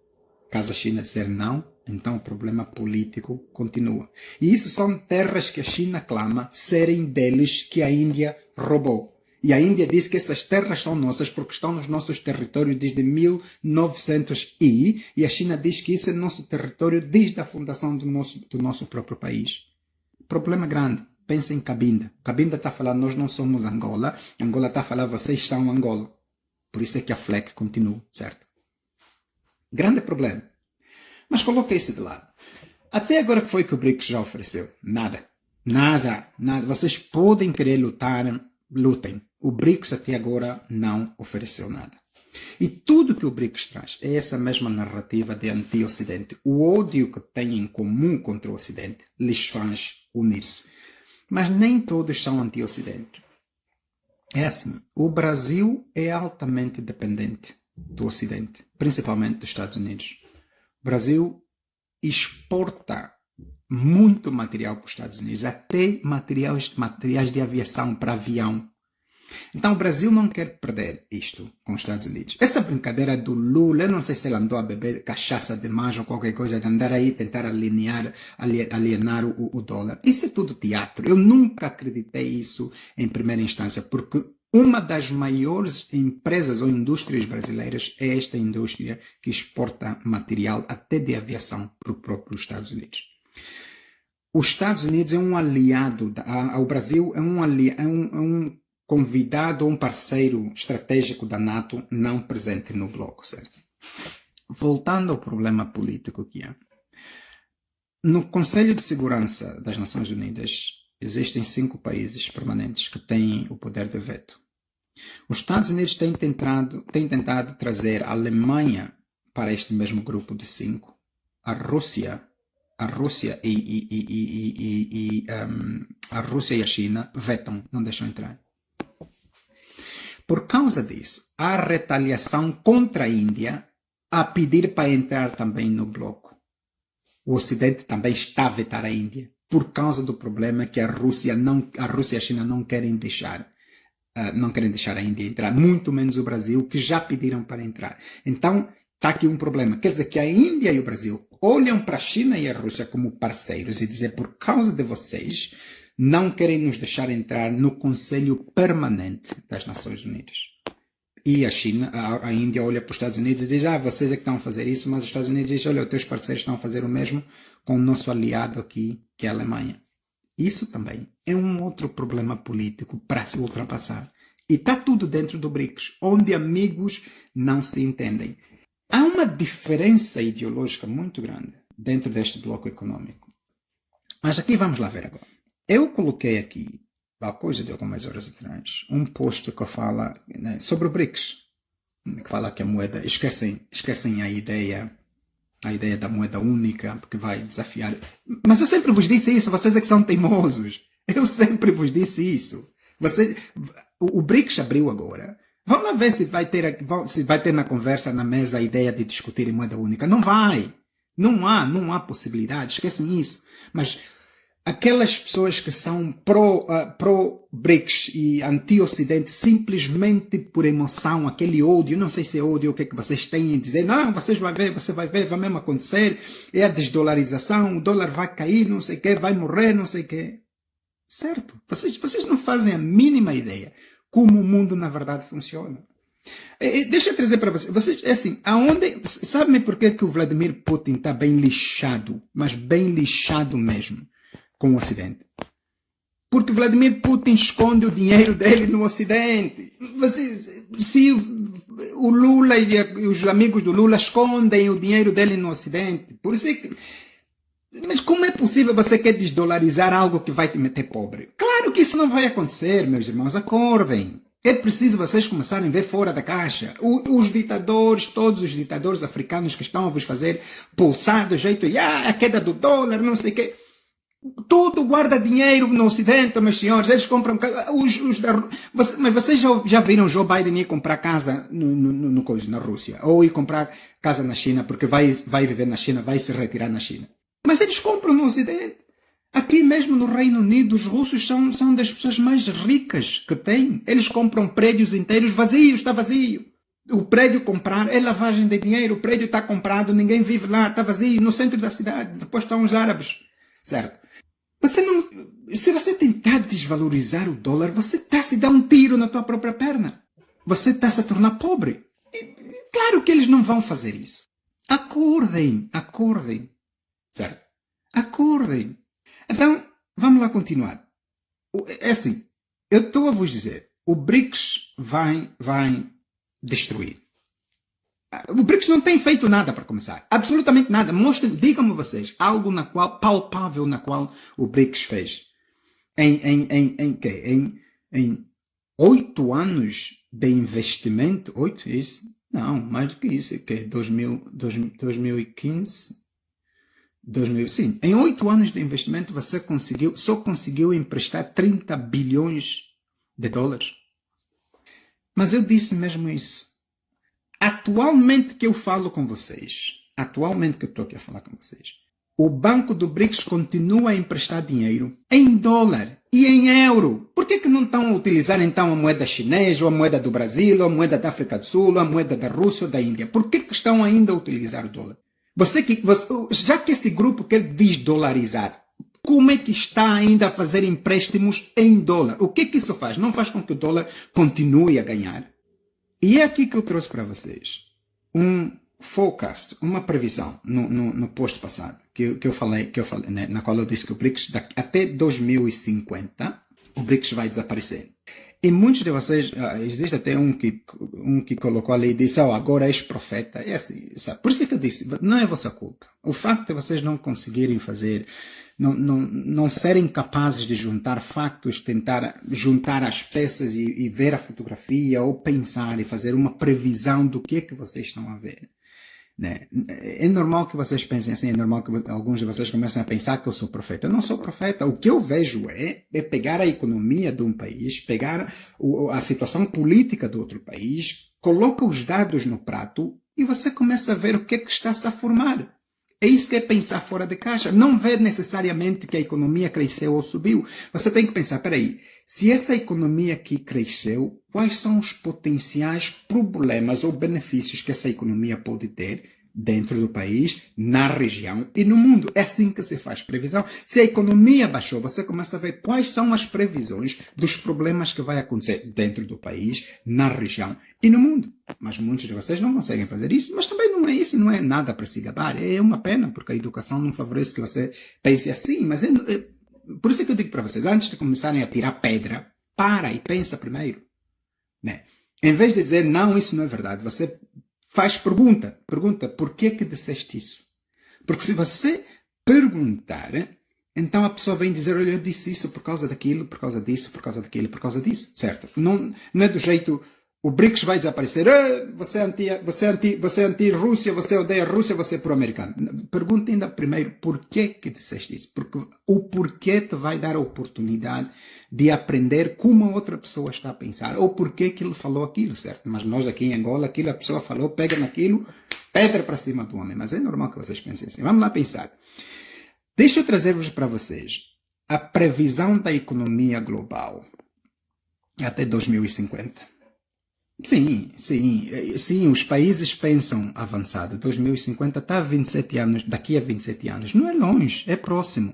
Caso a China disser não, então o problema político continua. E isso são terras que a China clama serem deles que a Índia roubou. E a Índia diz que essas terras são nossas porque estão nos nossos territórios desde 1900 e a China diz que isso é nosso território desde a fundação do nosso próprio país. Problema grande. Pensa em Cabinda. Cabinda está a falar, nós não somos Angola. Angola está a falar, vocês são Angola. Por isso é que a FLEC continua, certo? Grande problema. Mas coloca isso de lado. Até agora que foi que o BRICS já ofereceu? Nada. Nada. Vocês podem querer lutar, lutem. O BRICS até agora não ofereceu nada. E tudo que o BRICS traz é essa mesma narrativa de anti-Ocidente. O ódio que têm em comum contra o Ocidente lhes faz unir-se. Mas nem todos são anti-Ocidente. É assim, o Brasil é altamente dependente do Ocidente, principalmente dos Estados Unidos. O Brasil exporta muito material para os Estados Unidos, até materiais de aviação para avião. Então o Brasil não quer perder isto com os Estados Unidos. Essa brincadeira do Lula, eu não sei se ele andou a beber cachaça demais ou qualquer coisa, de andar aí tentar alienar o dólar. Isso é tudo teatro. Eu nunca acreditei isso em primeira instância, porque uma das maiores empresas ou indústrias brasileiras é esta indústria que exporta material até de aviação para o próprio Estados Unidos. Os Estados Unidos é um aliado, o Brasil é um convidado ou um parceiro estratégico da NATO não presente no bloco, certo? Voltando ao problema político que há. No Conselho de Segurança das Nações Unidas existem 5 países permanentes que têm o poder de veto. Os Estados Unidos têm tentado trazer a Alemanha para este mesmo grupo de 5. A Rússia e a China vetam, não deixam entrar. Por causa disso, há retaliação contra a Índia a pedir para entrar também no bloco. O Ocidente também está a vetar a Índia por causa do problema que a Rússia e a China não querem deixar a Índia entrar, muito menos o Brasil, que já pediram para entrar. Então, está aqui um problema. Quer dizer que a Índia e o Brasil olham para a China e a Rússia como parceiros e dizem, por causa de vocês, não querem nos deixar entrar no Conselho Permanente das Nações Unidas. E a Índia olha para os Estados Unidos e diz, vocês é que estão a fazer isso, mas os Estados Unidos dizem, olha, os teus parceiros estão a fazer o mesmo com o nosso aliado aqui, que é a Alemanha. Isso também é um outro problema político para se ultrapassar. E está tudo dentro do BRICS, onde amigos não se entendem. Há uma diferença ideológica muito grande dentro deste bloco econômico. Mas aqui vamos lá ver agora. Eu coloquei aqui, há coisa de algumas horas atrás, um post que fala sobre o BRICS, que fala que a moeda, esquecem a ideia da moeda única, porque vai desafiar. Mas eu sempre vos disse isso, vocês é que são teimosos. Eu sempre vos disse isso. Você, o BRICS abriu agora. Vamos lá ver se vai ter na conversa, na mesa, a ideia de discutir em moeda única. Não vai. Não há possibilidade. Esquecem isso. Mas aquelas pessoas que são pró-BRICS e anti-Ocidente, simplesmente por emoção, aquele ódio, não sei se é ódio, o que é que vocês têm em dizer, não, você vai ver, vai mesmo acontecer, é a desdolarização, o dólar vai cair, não sei o quê, vai morrer, não sei o quê. Certo? Vocês não fazem a mínima ideia como o mundo na verdade funciona. Deixa eu trazer para vocês, é assim, sabem por que o Vladimir Putin está bem lixado, mas bem lixado mesmo, com o Ocidente? Porque Vladimir Putin esconde o dinheiro dele no Ocidente. Se o Lula e os amigos do Lula escondem o dinheiro dele no Ocidente, por isso é que... Mas como é possível você querer desdolarizar algo que vai te meter pobre? Claro que isso não vai acontecer, meus irmãos, acordem. É preciso vocês começarem a ver fora da caixa. Os ditadores, todos os ditadores africanos que estão a vos fazer pulsar do jeito, a queda do dólar, não sei o quê. Tudo guarda dinheiro no Ocidente, meus senhores. Eles compram... mas vocês já viram Joe Biden ir comprar casa na Rússia? Ou ir comprar casa na China, porque vai viver na China, vai se retirar na China. Mas eles compram no Ocidente. Aqui mesmo no Reino Unido, os russos são das pessoas mais ricas que tem. Eles compram prédios inteiros vazios, está vazio. O prédio comprar é lavagem de dinheiro. O prédio está comprado, ninguém vive lá, está vazio, no centro da cidade. Depois estão os árabes. Certo? Se você tentar desvalorizar o dólar, você está a se dar um tiro na tua própria perna. Você está a se tornar pobre. Claro que eles não vão fazer isso. Acordem. Certo? Acordem. Então, vamos lá continuar. É assim, eu estou a vos dizer, o BRICS vai destruir. O BRICS não tem feito nada para começar. Absolutamente nada. Digam-me vocês, algo palpável na qual o BRICS fez. Em 8 anos de investimento, 8 isso? Não, mais do que isso, que é 2015... sim, em 8 anos de investimento você só conseguiu emprestar 30 bilhões de dólares. Mas eu disse mesmo isso. Atualmente que eu falo com vocês, atualmente que eu estou aqui a falar com vocês, o Banco do BRICS continua a emprestar dinheiro em dólar e em euro. Por que não estão a utilizar então a moeda chinesa, ou a moeda do Brasil, ou a moeda da África do Sul, ou a moeda da Rússia ou da Índia? Por que estão ainda a utilizar o dólar? Já que esse grupo quer desdolarizar, como é que está ainda a fazer empréstimos em dólar? O que isso faz? Não faz com que o dólar continue a ganhar? E é aqui que eu trouxe para vocês um forecast, uma previsão no post passado, que eu falei, né, na qual eu disse que o BRICS, até 2050, o BRICS vai desaparecer. E muitos de vocês, existe até um que colocou ali e disse, agora és profeta. É assim, sabe? Por isso que eu disse, não é vossa culpa. O facto de vocês não conseguirem fazer, não serem capazes de juntar factos, tentar juntar as peças e ver a fotografia, ou pensar e fazer uma previsão do que é que vocês estão a ver. Né? É normal que vocês pensem assim, é normal que alguns de vocês comecem a pensar que eu sou profeta. Eu não sou profeta. O que eu vejo é pegar a economia de um país, pegar a situação política do outro país, coloca os dados no prato e você começa a ver o que é que está-se a formar. É isso que é pensar fora de caixa. Não ver necessariamente que a economia cresceu ou subiu. Você tem que pensar, peraí, se essa economia aqui cresceu, quais são os potenciais problemas ou benefícios que essa economia pode ter dentro do país, na região e no mundo? É assim que se faz previsão. Se a economia baixou, você começa a ver quais são as previsões dos problemas que vai acontecer dentro do país, na região e no mundo. Mas muitos de vocês não conseguem fazer isso, mas também não é isso, não é nada para se gabar. É uma pena, porque a educação não favorece que você pense assim. Mas por isso que eu digo para vocês, antes de começarem a tirar pedra, para e pensa primeiro. Né? Em vez de dizer, não, isso não é verdade, você faz pergunta, por que disseste isso? Porque se você perguntar, então a pessoa vem dizer, olha, eu disse isso por causa daquilo, por causa disso, por causa daquilo, por causa disso, certo? Não é do jeito, O BRICS vai desaparecer. Você é anti-Rússia, você odeia a Rússia, você é pro-americano. Pergunta ainda primeiro por que disseste isso. Porque o porquê te vai dar a oportunidade de aprender como a outra pessoa está a pensar. Ou porquê que ele falou aquilo, certo? Mas nós aqui em Angola, aquilo a pessoa falou, pega naquilo, pedra para cima do homem. Mas é normal que vocês pensem assim. Vamos lá pensar. Deixa eu trazer-vos para vocês a previsão da economia global até 2050. Sim, os países pensam avançado. 2050 está a 27 anos, daqui a 27 anos. Não é longe, é próximo.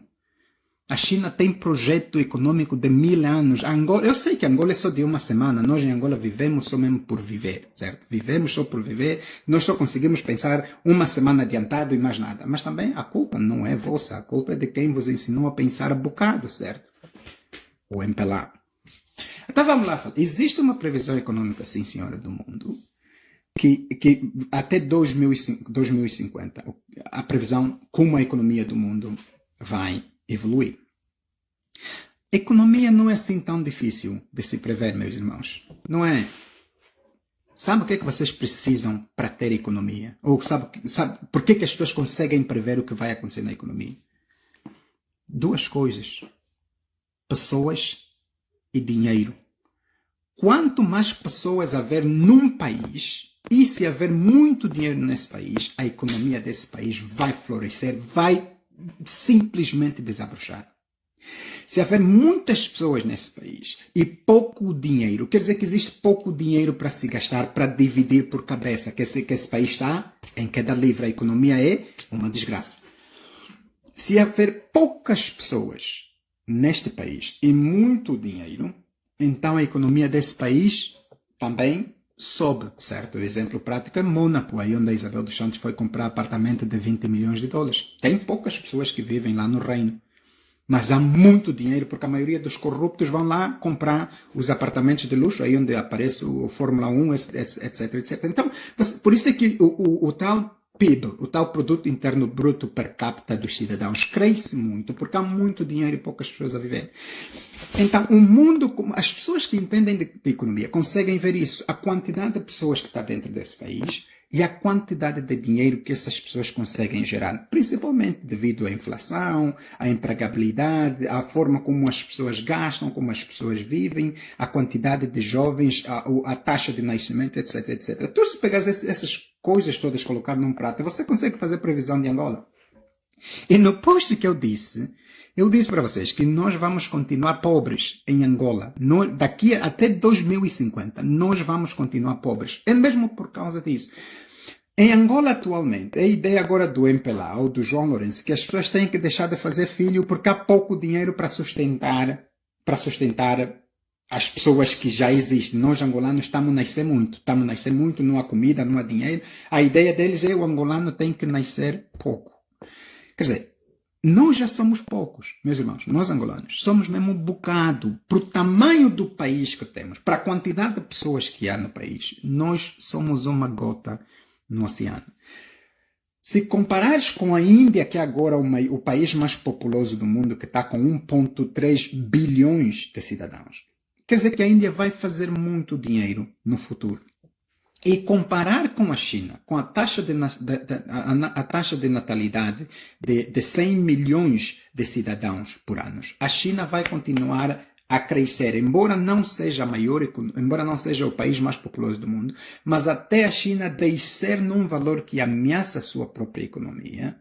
A China tem projeto econômico de 1000 anos. A Angola, eu sei que a Angola é só de uma semana. Nós em Angola vivemos só mesmo por viver, certo? Vivemos só por viver. Nós só conseguimos pensar uma semana adiantado e mais nada. Mas também a culpa não é vossa. A culpa é de quem vos ensinou a pensar bocado, certo? O MPLA. Então vamos lá, existe uma previsão econômica, sim senhora, do mundo, que até 2050, a previsão como a economia do mundo vai evoluir. A economia não é assim tão difícil de se prever, meus irmãos. Não é? Sabe o que é que vocês precisam para ter economia? Ou sabe por que as pessoas conseguem prever o que vai acontecer na economia? Duas coisas. Pessoas e dinheiro. Quanto mais pessoas haver num país, e se haver muito dinheiro nesse país, a economia desse país vai florescer, vai simplesmente desabrochar. Se haver muitas pessoas nesse país e pouco dinheiro, quer dizer que existe pouco dinheiro para se gastar, para dividir por cabeça, que esse país está em queda livre, a economia é uma desgraça. Se haver poucas pessoas neste país e muito dinheiro, então a economia desse país também sobe, certo? O exemplo prático é Mônaco, aí onde a Isabel dos Santos foi comprar apartamento de 20 milhões de dólares. Tem poucas pessoas que vivem lá no reino, mas há muito dinheiro, porque a maioria dos corruptos vão lá comprar os apartamentos de luxo, aí onde aparece o Fórmula 1, etc. Então, por isso é que o tal PIB, o tal Produto Interno Bruto per capita dos cidadãos, cresce muito, porque há muito dinheiro e poucas pessoas a viver. Então, o mundo, as pessoas que entendem de economia conseguem ver isso, a quantidade de pessoas que está dentro desse país e a quantidade de dinheiro que essas pessoas conseguem gerar, principalmente devido à inflação, à empregabilidade, à forma como as pessoas gastam, como as pessoas vivem, a quantidade de jovens, a taxa de nascimento, etc. Então, se pegar essas coisas todas e colocar num prato, você consegue fazer previsão de Angola. E no post que eu disse para vocês que nós vamos continuar pobres em Angola. Daqui até 2050, nós vamos continuar pobres. É mesmo por causa disso. Em Angola, atualmente, a ideia agora do MPLA ou do João Lourenço que as pessoas têm que deixar de fazer filho porque há pouco dinheiro para sustentar as pessoas que já existem. Nós, angolanos, estamos a nascer muito, não há comida, não há dinheiro. A ideia deles é o angolano tem que nascer pouco. Quer dizer, nós já somos poucos, meus irmãos, nós angolanos, somos mesmo um bocado, para o tamanho do país que temos, para a quantidade de pessoas que há no país, nós somos uma gota no oceano. Se comparares com a Índia, que é agora o país mais populoso do mundo, que está com 1,3 bilhões de cidadãos, quer dizer que a Índia vai fazer muito dinheiro no futuro. E comparar com a China, com a taxa de natalidade de 100 milhões de cidadãos por ano, a China vai continuar a crescer, embora não seja embora não seja o país mais populoso do mundo, mas até a China descer num valor que ameaça a sua própria economia,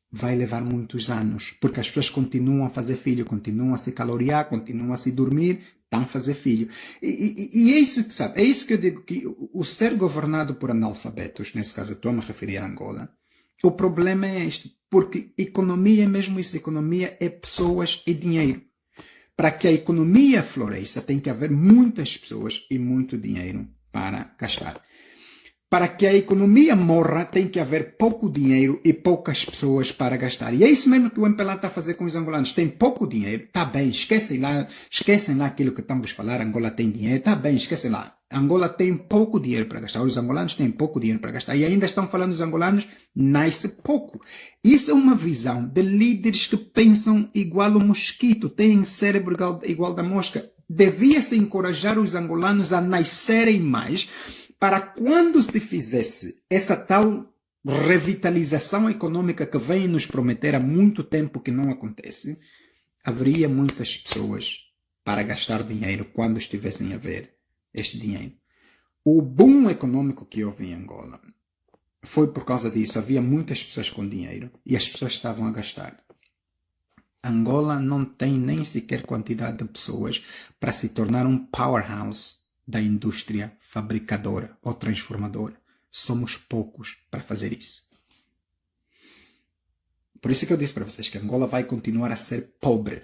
vai levar muitos anos, porque as pessoas continuam a fazer filho, continuam a se caloriar, continuam a se dormir, estão a fazer filho. E é isso que sabe, é isso que eu digo, que o ser governado por analfabetos, nesse caso eu estou a me referir a Angola, o problema é este, porque economia é mesmo isso, economia é pessoas e dinheiro. Para que a economia floresça, tem que haver muitas pessoas e muito dinheiro para gastar. Para que a economia morra, tem que haver pouco dinheiro e poucas pessoas para gastar. E é isso mesmo que o MPLA está a fazer com os angolanos. Tem pouco dinheiro, está bem, esquecem lá aquilo que estamos a falar, Angola tem dinheiro, está bem, esquecem lá. Angola tem pouco dinheiro para gastar, os angolanos têm pouco dinheiro para gastar. E ainda estão falando dos angolanos, nasce pouco. Isso é uma visão de líderes que pensam igual ao mosquito, têm cérebro igual da mosca. devia-se encorajar os angolanos a nascerem mais, para quando se fizesse essa tal revitalização econômica que vem nos prometer há muito tempo que não acontece, haveria muitas pessoas para gastar dinheiro quando estivessem a ver este dinheiro. O boom econômico que houve em Angola foi por causa disso. Havia muitas pessoas com dinheiro e as pessoas estavam a gastar. Angola não tem nem sequer quantidade de pessoas para se tornar um powerhouse da indústria fabricadora ou transformadora. Somos poucos para fazer isso. Por isso que eu disse para vocês que Angola vai continuar a ser pobre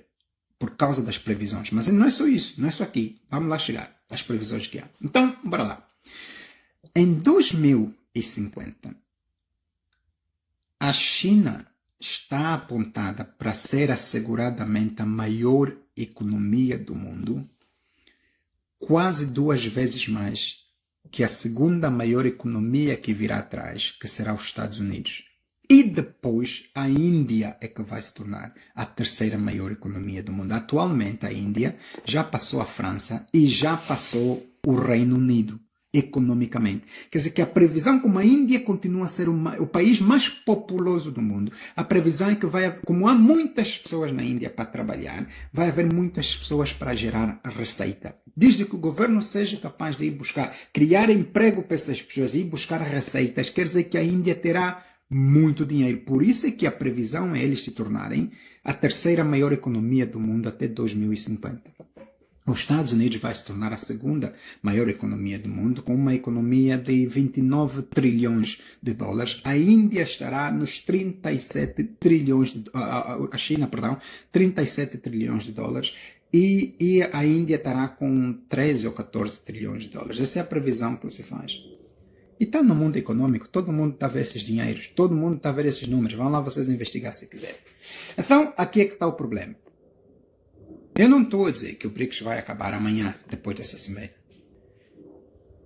por causa das previsões. Mas não é só isso, não é só aqui. Vamos lá chegar às previsões que há. Então, bora lá. Em 2050, a China está apontada para ser asseguradamente a maior economia do mundo, quase 2 vezes mais que a segunda maior economia que virá atrás, que será os Estados Unidos. E depois a Índia é que vai se tornar a terceira maior economia do mundo. Atualmente a Índia já passou a França e já passou o Reino Unido economicamente. Quer dizer que a previsão, como a Índia continua a ser o país mais populoso do mundo, a previsão é que como há muitas pessoas na Índia para trabalhar, vai haver muitas pessoas para gerar receita. Desde que o governo seja capaz de ir buscar, criar emprego para essas pessoas e ir buscar receitas, quer dizer que a Índia terá muito dinheiro. Por isso é que a previsão é eles se tornarem a terceira maior economia do mundo até 2050. Os Estados Unidos vai se tornar a segunda maior economia do mundo, com uma economia de 29 trilhões de dólares. A Índia estará nos 37 trilhões, a China, perdão, 37 trilhões de dólares. E a Índia estará com 13 ou 14 trilhões de dólares. Essa é a previsão que se faz. E está no mundo econômico, todo mundo está a ver esses dinheiros, todo mundo está a ver esses números. Vão lá vocês investigar se quiserem. Então, aqui é que está o problema. Eu não estou a dizer que o BRICS vai acabar amanhã, depois dessa cimeira.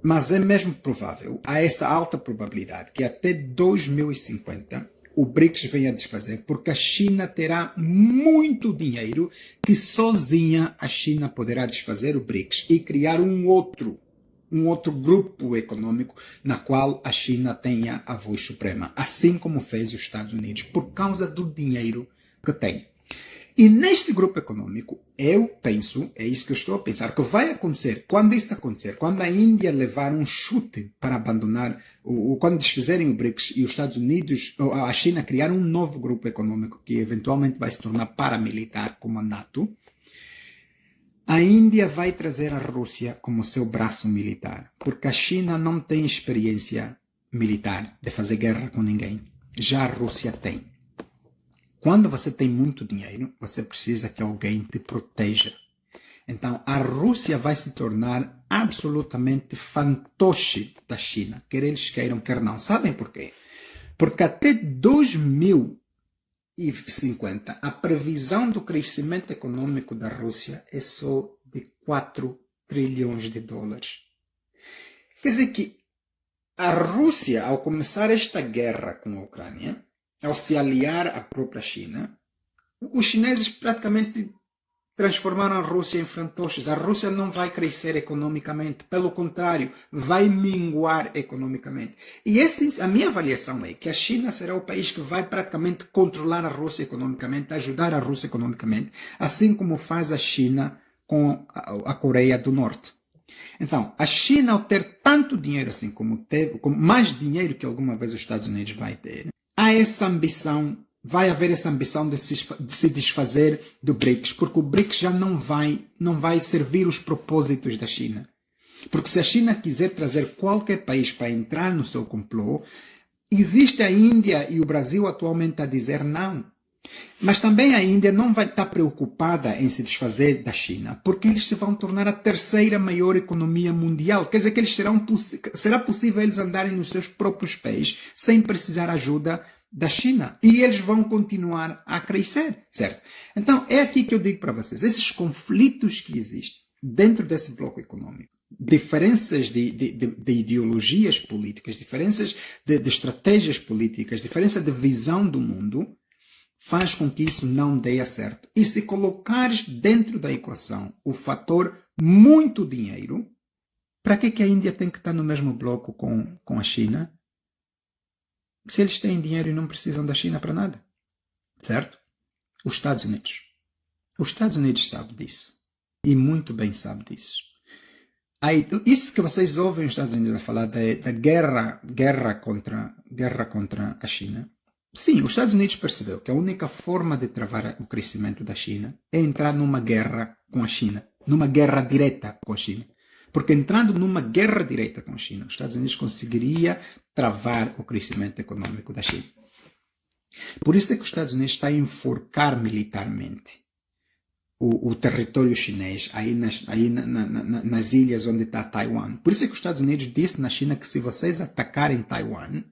Mas é mesmo provável, há essa alta probabilidade, que até 2050 o BRICS venha a desfazer, porque a China terá muito dinheiro que sozinha a China poderá desfazer o BRICS e criar um outro grupo econômico na qual a China tenha a voz suprema, assim como fez os Estados Unidos, por causa do dinheiro que tem. E neste grupo econômico, eu penso, é isso que eu estou a pensar, que vai acontecer, quando isso acontecer, quando a Índia levar um chute para abandonar, ou quando desfizerem o BRICS e os Estados Unidos, ou a China criar um novo grupo econômico que eventualmente vai se tornar paramilitar, como a NATO, a Índia vai trazer a Rússia como seu braço militar, porque a China não tem experiência militar de fazer guerra com ninguém. Já a Rússia tem. Quando você tem muito dinheiro, você precisa que alguém te proteja. Então, a Rússia vai se tornar absolutamente fantoche da China, quer eles queiram, quer não. Sabem por quê? Porque até 2050, a previsão do crescimento econômico da Rússia é só de 4 trilhões de dólares. Quer dizer que a Rússia, ao começar esta guerra com a Ucrânia, ao se aliar à própria China, os chineses praticamente transformaram a Rússia em fantoches. A Rússia não vai crescer economicamente, pelo contrário, vai minguar economicamente. E a minha avaliação é que a China será o país que vai praticamente controlar a Rússia economicamente, ajudar a Rússia economicamente, assim como faz a China com a Coreia do Norte. Então, a China, ao ter tanto dinheiro assim como teve, com mais dinheiro que alguma vez os Estados Unidos vai ter, há essa ambição, vai haver essa ambição de se desfazer do BRICS, porque o BRICS já não vai servir os propósitos da China. Porque se a China quiser trazer qualquer país para entrar no seu complô, existe a Índia e o Brasil atualmente a dizer não. Mas também a Índia não vai estar preocupada em se desfazer da China, porque eles se vão tornar a terceira maior economia mundial. Quer dizer que será possível eles andarem nos seus próprios pés sem precisar ajuda da China. E eles vão continuar a crescer, certo? Então, é aqui que eu digo para vocês, esses conflitos que existem dentro desse bloco econômico, diferenças de ideologias políticas, diferenças de estratégias políticas, diferença de visão do mundo, faz com que isso não dê certo. E se colocares dentro da equação o fator muito dinheiro, para que a Índia tem que estar no mesmo bloco com a China? Se eles têm dinheiro e não precisam da China para nada. Certo? Os Estados Unidos. Os Estados Unidos sabem disso. E muito bem sabe disso. Aí, isso que vocês ouvem os Estados Unidos a falar da guerra contra a China. Sim, os Estados Unidos percebeu que a única forma de travar o crescimento da China é entrar numa guerra com a China. Numa guerra direta com a China. Porque entrando numa guerra direta com a China, os Estados Unidos conseguiria travar o crescimento econômico da China. Por isso é que os Estados Unidos está a enforcar militarmente o território chinês nas ilhas onde está Taiwan. Por isso é que os Estados Unidos disse na China que se vocês atacarem Taiwan,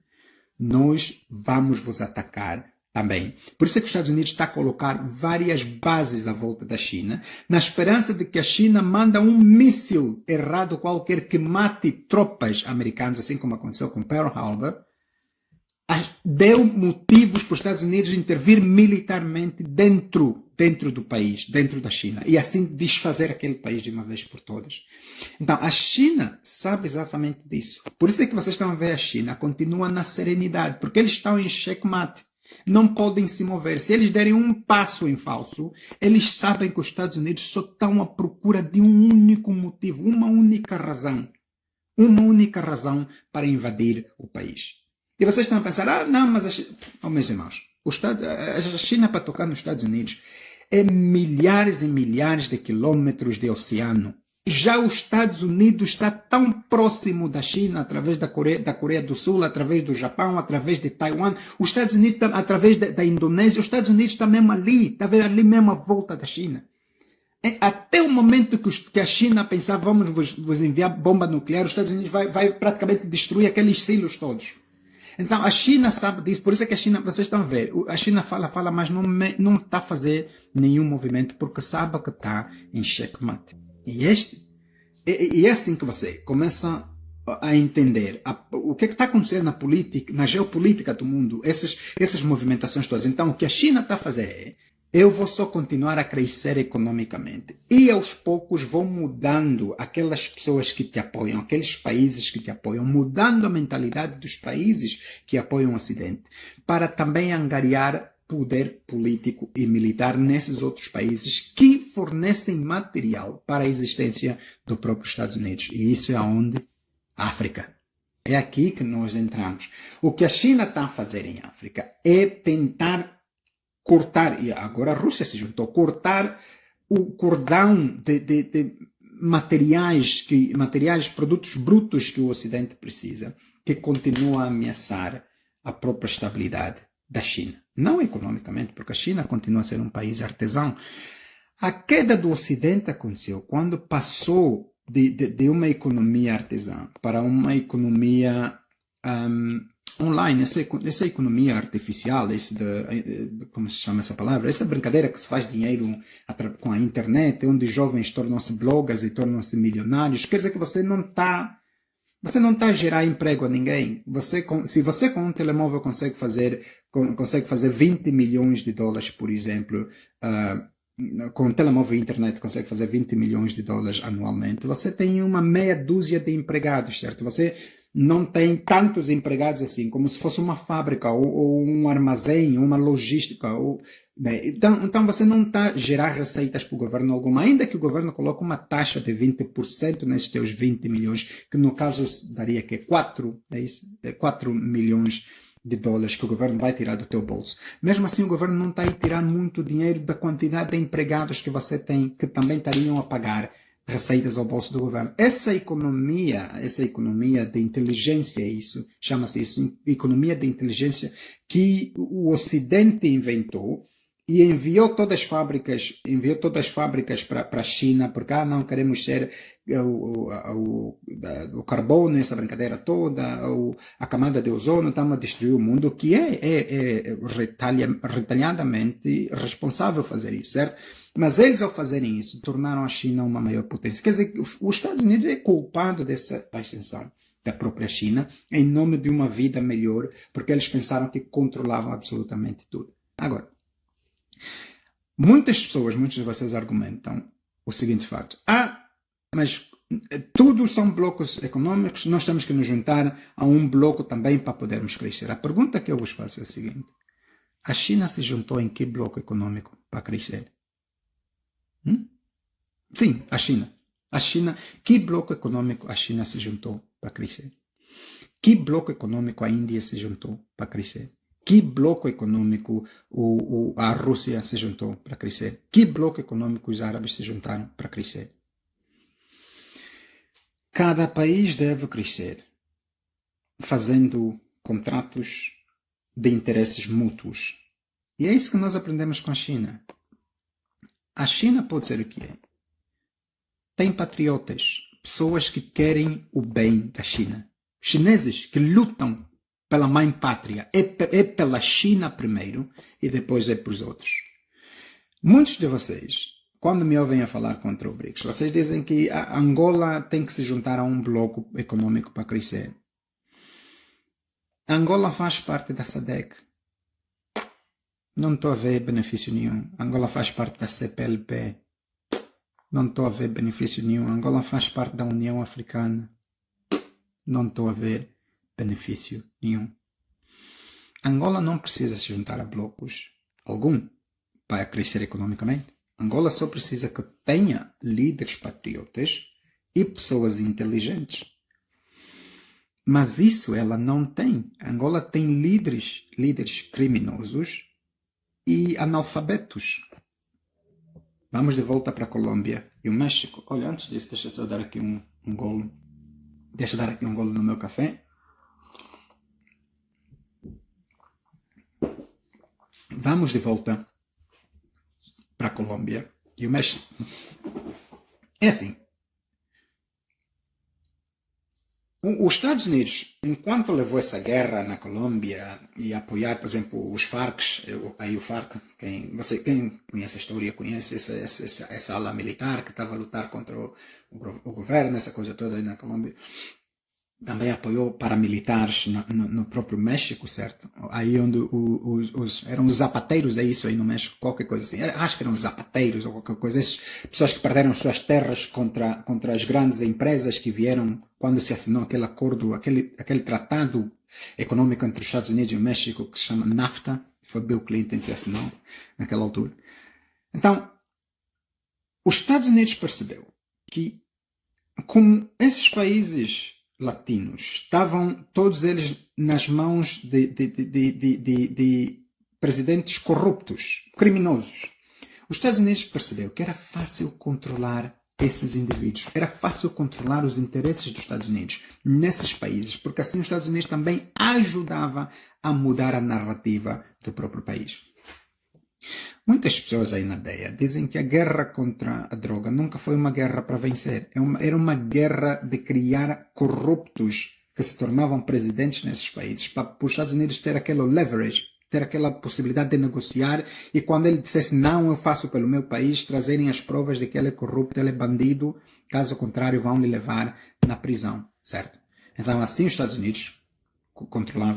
nós vamos vos atacar também. Por isso é que os Estados Unidos está a colocar várias bases à volta da China, na esperança de que a China manda um míssil errado qualquer que mate tropas americanas, assim como aconteceu com Pearl Harbor, deu motivos para os Estados Unidos intervir militarmente dentro do país, dentro da China, e assim desfazer aquele país de uma vez por todas. Então, a China sabe exatamente disso. Por isso é que vocês estão a ver a China continua na serenidade, porque eles estão em checkmate. Não podem se mover. Se eles derem um passo em falso, eles sabem que os Estados Unidos só estão à procura de um único motivo, uma única razão para invadir o país. E vocês estão a pensar, não, mas meus irmãos, a China para tocar nos Estados Unidos é milhares e milhares de quilômetros de oceano. Já os Estados Unidos está tão próximo da China, através da Coreia do Sul, através do Japão, através de Taiwan, os Estados Unidos, através da Indonésia, os Estados Unidos está mesmo ali, está ali mesmo à volta da China. Até o momento que a China pensar, vamos vos enviar bomba nuclear, os Estados Unidos vai praticamente destruir aqueles silos todos. Então, a China sabe disso, por isso é que a China, vocês estão a ver, a China fala, mas não está a fazer nenhum movimento, porque sabe que está em checkmate. E é assim que você começa a entender o que está acontecendo na política, na geopolítica do mundo, essas movimentações todas. Então, o que a China está a fazer é, eu vou só continuar a crescer economicamente. E aos poucos vou mudando aquelas pessoas que te apoiam, aqueles países que te apoiam, mudando a mentalidade dos países que apoiam o Ocidente, para também angariar poder político e militar nesses outros países que fornecem material para a existência do próprio Estados Unidos. E isso é aonde? África. É aqui que nós entramos. O que a China está a fazer em África é tentar cortar, e agora a Rússia se juntou, cortar o cordão de materiais, produtos brutos que o Ocidente precisa, que continua a ameaçar a própria estabilidade da China. Não economicamente, porque a China continua a ser um país artesão. A queda do Ocidente aconteceu quando passou de uma economia artesã para uma economia online, essa economia artificial, como se chama essa palavra? Essa brincadeira que se faz dinheiro com a internet, onde jovens tornam-se bloggers e tornam-se milionários, quer dizer que você não está a gerar emprego a ninguém. Se você com um telemóvel consegue fazer 20 milhões de dólares, por exemplo, com um telemóvel e internet consegue fazer 20 milhões de dólares anualmente, você tem uma meia dúzia de empregados, certo? Você não tem tantos empregados assim, como se fosse uma fábrica, ou um armazém, uma logística. Né? Então você não está a gerar receitas para o governo alguma, ainda que o governo coloque uma taxa de 20% nesses teus 20 milhões, que no caso daria que 4 milhões de dólares que o governo vai tirar do teu bolso. Mesmo assim, o governo não está a tirar muito dinheiro da quantidade de empregados que você tem, que também estariam a pagar receitas ao bolso do governo. Essa economia de inteligência, chama-se isso, economia de inteligência, que o Ocidente inventou e enviou todas as fábricas para a China, porque não queremos ser o carbono, essa brincadeira toda, a camada de ozono, estamos a destruir o mundo, que é retalhadamente responsável fazer isso, certo? Mas eles, ao fazerem isso, tornaram a China uma maior potência. Quer dizer, os Estados Unidos é culpado dessa ascensão da própria China em nome de uma vida melhor, porque eles pensaram que controlavam absolutamente tudo. Agora, muitos de vocês argumentam o seguinte fato. Mas tudo são blocos econômicos, nós temos que nos juntar a um bloco também para podermos crescer. A pergunta que eu vos faço é a seguinte: a China se juntou em que bloco econômico para crescer? Sim, a China. A China, que bloco econômico a China se juntou para crescer? Que bloco econômico a Índia se juntou para crescer? Que bloco econômico a Rússia se juntou para crescer? Que bloco econômico os árabes se juntaram para crescer? Cada país deve crescer fazendo contratos de interesses mútuos. E é isso que nós aprendemos com a China. A China pode ser o que é. Tem patriotas, pessoas que querem o bem da China. Chineses que lutam pela mãe pátria. É pela China primeiro e depois é para os outros. Muitos de vocês, quando me ouvem a falar contra o BRICS, vocês dizem que a Angola tem que se juntar a um bloco econômico para crescer. A Angola faz parte da SADC. Não estou a ver benefício nenhum. A Angola faz parte da CPLP. Não estou a ver benefício nenhum. A Angola faz parte da União Africana. Não estou a ver benefício nenhum. A Angola não precisa se juntar a blocos algum para crescer economicamente. A Angola só precisa que tenha líderes patriotas e pessoas inteligentes. Mas isso ela não tem. A Angola tem líderes criminosos e analfabetos. Vamos de volta para a Colômbia e o México. Olha, antes disso, deixa eu dar aqui um golo. Deixa eu dar aqui um golo no meu café. Vamos de volta para a Colômbia e o México. É assim. Os Estados Unidos, enquanto levou essa guerra na Colômbia e apoiar, por exemplo, os Farc, aí o Farc, quem conhece a história, conhece essa ala militar que estava a lutar contra o governo, essa coisa toda aí na Colômbia. Também apoiou paramilitares no próprio México, certo? Aí onde eram os zapateiros, é isso aí no México, qualquer coisa assim. Acho que eram zapateiros ou qualquer coisa. Essas pessoas que perderam suas terras contra as grandes empresas que vieram quando se assinou aquele acordo, aquele tratado econômico entre os Estados Unidos e o México que se chama NAFTA. Foi Bill Clinton que assinou naquela altura. Então, os Estados Unidos percebeu que como esses países latinos estavam todos eles nas mãos de presidentes corruptos, criminosos. Os Estados Unidos percebeu que era fácil controlar esses indivíduos, era fácil controlar os interesses dos Estados Unidos nesses países, porque assim os Estados Unidos também ajudava a mudar a narrativa do próprio país. Muitas pessoas aí na DEA dizem que a guerra contra a droga nunca foi uma guerra para vencer. Era uma guerra de criar corruptos que se tornavam presidentes nesses países, para os Estados Unidos ter aquele leverage, ter aquela possibilidade de negociar e quando ele dissesse não, eu faço pelo meu país, trazerem as provas de que ele é corrupto, ele é bandido, caso contrário vão lhe levar na prisão, certo? Então assim os Estados Unidos controlou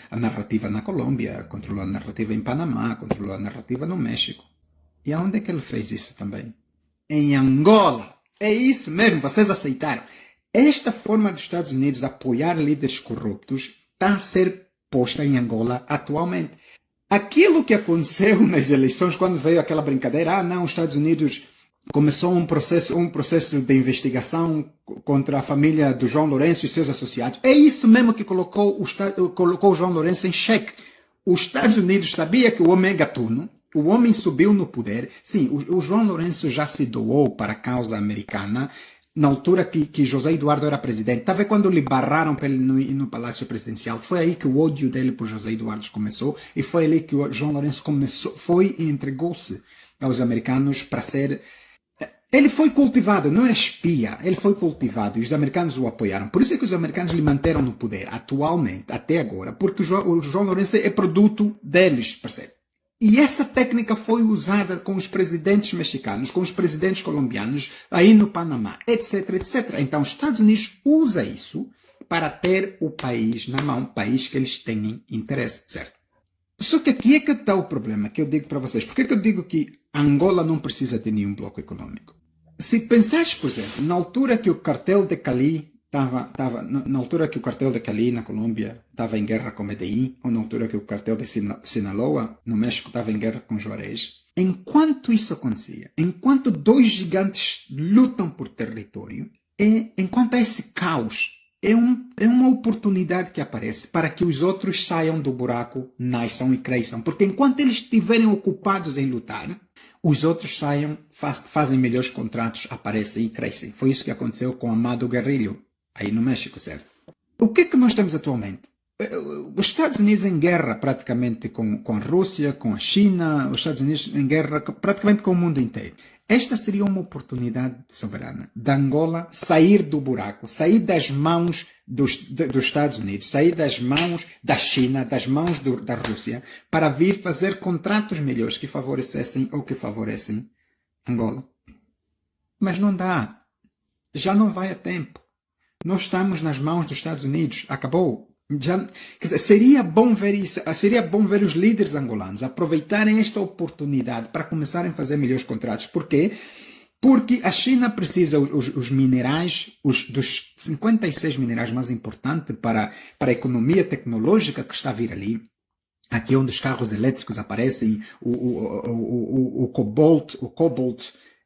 a narrativa na Colômbia, controlou a narrativa em Panamá, controlou a narrativa no México. E aonde é que ele fez isso também? Em Angola. É isso mesmo, vocês aceitaram. Esta forma dos Estados Unidos de apoiar líderes corruptos está a ser posta em Angola atualmente. Aquilo que aconteceu nas eleições, quando veio aquela brincadeira, não, os Estados Unidos começou um processo de investigação contra a família do João Lourenço e seus associados. É isso mesmo que colocou o João Lourenço em xeque. Os Estados Unidos sabia que o homem é gatuno, o homem subiu no poder. Sim, o João Lourenço já se doou para a causa americana na altura que José Eduardo era presidente. Estava quando lhe barraram para ele não ir no Palácio Presidencial. Foi aí que o ódio dele por José Eduardo começou e foi ali que o João Lourenço foi e entregou-se aos americanos para ser... Ele foi cultivado, não era espia, ele foi cultivado e os americanos o apoiaram. Por isso é que os americanos lhe manteram no poder, atualmente, até agora, porque o João Lourenço é produto deles, percebe? E essa técnica foi usada com os presidentes mexicanos, com os presidentes colombianos, aí no Panamá, etc, etc. Então os Estados Unidos usam isso para ter o país na mão, país que eles têm interesse, certo? Só que aqui é que está o problema que eu digo para vocês. Por que eu digo que Angola não precisa de nenhum bloco econômico? Se pensares, por exemplo, na altura que o cartel de Cali na altura que o cartel de Cali na Colômbia estava em guerra com Medellín, ou na altura que o cartel de Sinaloa no México estava em guerra com Juarez, enquanto isso acontecia, enquanto dois gigantes lutam por território, enquanto há esse caos, é uma oportunidade que aparece para que os outros saiam do buraco, nasçam e cresçam. Porque enquanto eles estiverem ocupados em lutar, os outros saiam, fazem melhores contratos, aparecem e crescem. Foi isso que aconteceu com Amado Guerrillo, aí no México, certo? O que é que nós temos atualmente? Os Estados Unidos em guerra praticamente com a Rússia, com a China, os Estados Unidos em guerra praticamente com o mundo inteiro. Esta seria uma oportunidade soberana de Angola sair do buraco, sair das mãos dos Estados Unidos, sair das mãos da China, das mãos da Rússia, para vir fazer contratos melhores que favorecessem ou que favorecem Angola. Mas não dá. Já não vai a tempo. Nós estamos nas mãos dos Estados Unidos. Acabou. Quer dizer, seria bom ver isso, seria bom ver os líderes angolanos aproveitarem esta oportunidade para começarem a fazer melhores contratos. Por quê? Porque a China precisa os minerais, dos 56 minerais mais importantes para a economia tecnológica que está a vir ali. Aqui onde os carros elétricos aparecem, o cobalt,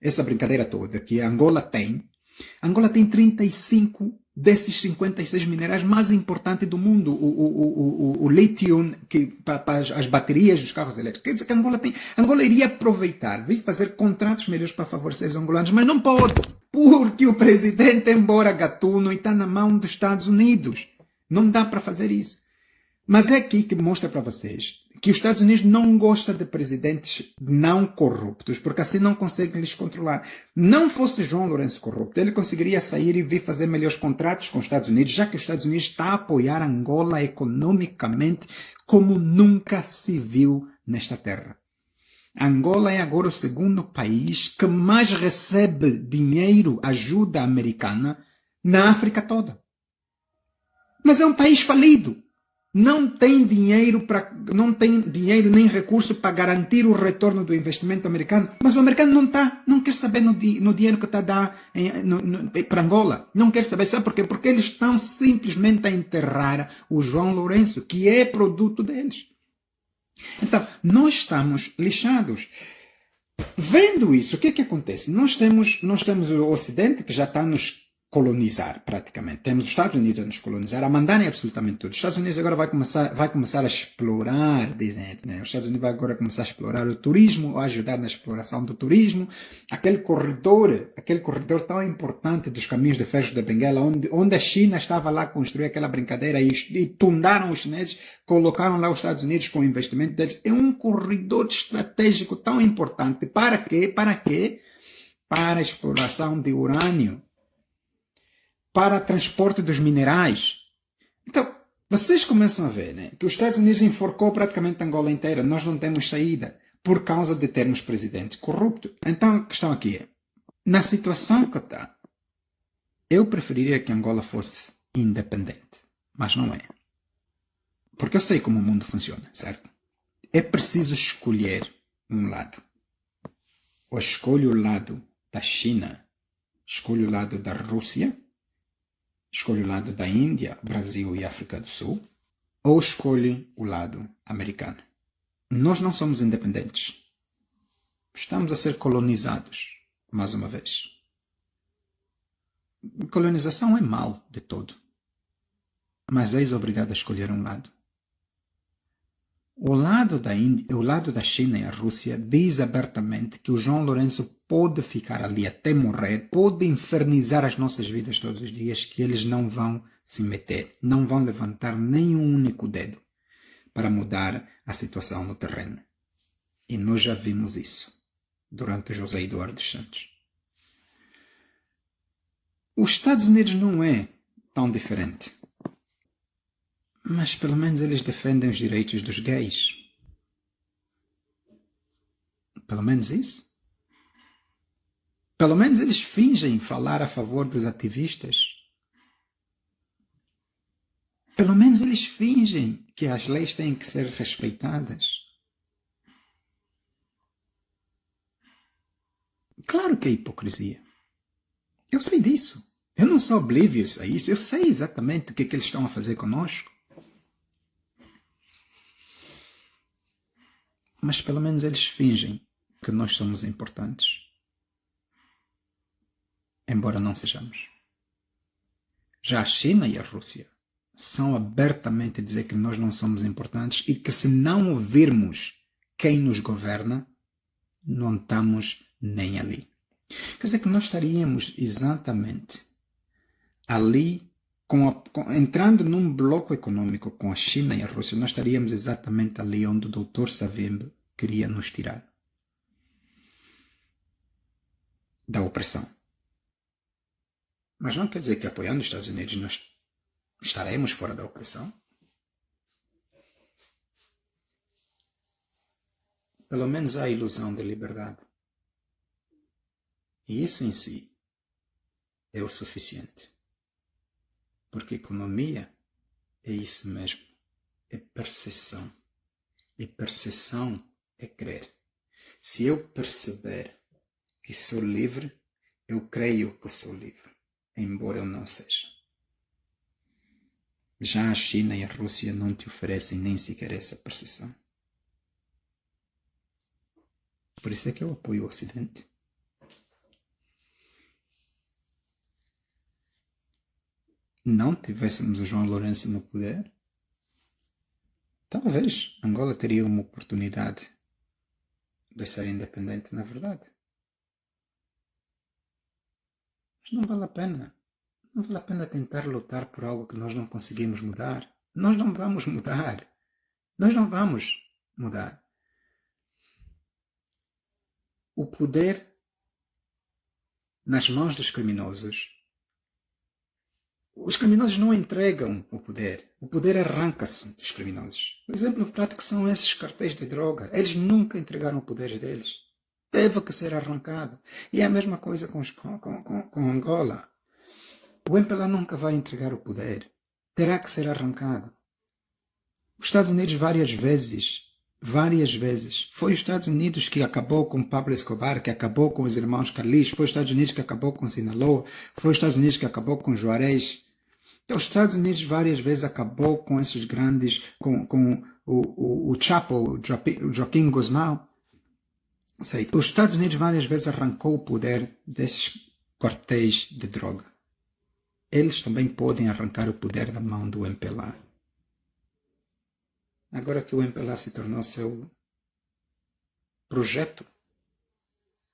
essa brincadeira toda que a Angola tem. Angola tem 35 desses 56 minerais mais importantes do mundo, o lithium, para as baterias dos carros elétricos. Quer dizer que Angola iria aproveitar, vir fazer contratos melhores para favorecer os angolanos, mas não pode, porque o presidente é embora gatuno e está na mão dos Estados Unidos. Não dá para fazer isso. Mas é aqui que mostra para vocês que os Estados Unidos não gostam de presidentes não corruptos, porque assim não conseguem lhes controlar. Não fosse João Lourenço corrupto, ele conseguiria sair e vir fazer melhores contratos com os Estados Unidos, já que os Estados Unidos está a apoiar Angola economicamente como nunca se viu nesta terra. Angola é agora o segundo país que mais recebe dinheiro, ajuda americana, na África toda. Mas é um país falido. Não tem dinheiro nem recurso para garantir o retorno do investimento americano, mas o americano não quer saber no dinheiro que está a dar para Angola. Não quer saber, sabe por quê? Porque eles estão simplesmente a enterrar o João Lourenço, que é produto deles. Então, nós estamos lixados. Vendo isso, o que é que acontece? Nós temos o Ocidente que já está nos colonizar, praticamente. Temos os Estados Unidos a nos colonizar, a mandarem absolutamente tudo. Os Estados Unidos agora vai começar a explorar, dizem, né? Os Estados Unidos vai agora começar a explorar o turismo, a ajudar na exploração do turismo. Aquele corredor tão importante dos caminhos de ferro da Benguela, onde a China estava lá a construir aquela brincadeira e tundaram os chineses, colocaram lá os Estados Unidos com o investimento deles. É um corredor estratégico tão importante. Para quê? Para quê? Para a exploração de urânio, para transporte dos minerais. Então, vocês começam a ver, né, que os Estados Unidos enforcou praticamente a Angola inteira. Nós não temos saída por causa de termos presidentes corruptos. Então, a questão aqui é, na situação que está, eu preferiria que Angola fosse independente, mas não é. Porque eu sei como o mundo funciona, certo? É preciso escolher um lado. Ou escolho o lado da China, escolho o lado da Rússia, escolhe o lado da Índia, Brasil e África do Sul, ou escolhe o lado americano. Nós não somos independentes. Estamos a ser colonizados, mais uma vez. Colonização é mal de todo. Mas és obrigado a escolher um lado. O lado da Índia, o lado da China e a Rússia diz abertamente que o João Lourenço pode ficar ali até morrer, pode infernizar as nossas vidas todos os dias, que eles não vão se meter, não vão levantar nem um único dedo para mudar a situação no terreno. E nós já vimos isso durante José Eduardo dos Santos. Os Estados Unidos não é tão diferente. Mas pelo menos eles defendem os direitos dos gays. Pelo menos isso. Pelo menos eles fingem falar a favor dos ativistas. Pelo menos eles fingem que as leis têm que ser respeitadas. Claro que é hipocrisia. Eu sei disso. Eu não sou oblivious a isso. Eu sei exatamente o que é que eles estão a fazer conosco. Mas pelo menos eles fingem que nós somos importantes. Embora não sejamos. Já a China e a Rússia são abertamente a dizer que nós não somos importantes e que se não ouvirmos quem nos governa, não estamos nem ali. Quer dizer que nós estaríamos exatamente ali, entrando num bloco econômico com a China e a Rússia, nós estaríamos exatamente ali onde o Dr. Savimbi queria nos tirar. Da opressão. Mas não quer dizer que apoiando os Estados Unidos nós estaremos fora da opressão. Pelo menos há a ilusão de liberdade. E isso em si é o suficiente. Porque economia é isso mesmo. É percepção. E percepção é crer. Se eu perceber que sou livre, eu creio que sou livre, embora eu não seja. Já a China e a Rússia não te oferecem nem sequer essa percepção. Por isso é que eu apoio o Ocidente. Não tivéssemos o João Lourenço no poder, talvez Angola teria uma oportunidade de ser independente, na verdade. Mas não vale a pena. Não vale a pena tentar lutar por algo que nós não conseguimos mudar. Nós não vamos mudar. Nós não vamos mudar. O poder nas mãos dos criminosos. Os criminosos não entregam o poder. O poder arranca-se dos criminosos. O exemplo prático são esses cartéis de droga. Eles nunca entregaram o poder deles. Teve que ser arrancado. E é a mesma coisa com Angola. O MPLA nunca vai entregar o poder. Terá que ser arrancado. Os Estados Unidos várias vezes, foi os Estados Unidos que acabou com Pablo Escobar, que acabou com os irmãos Carlis, foi os Estados Unidos que acabou com Sinaloa, foi os Estados Unidos que acabou com Juarez. Então, os Estados Unidos várias vezes acabou com esses grandes, com o Chapo, o Joaquim Guzmão. Os Estados Unidos várias vezes arrancou o poder desses quartéis de droga. Eles também podem arrancar o poder da mão do MPLA. Agora que o MPLA se tornou seu projeto,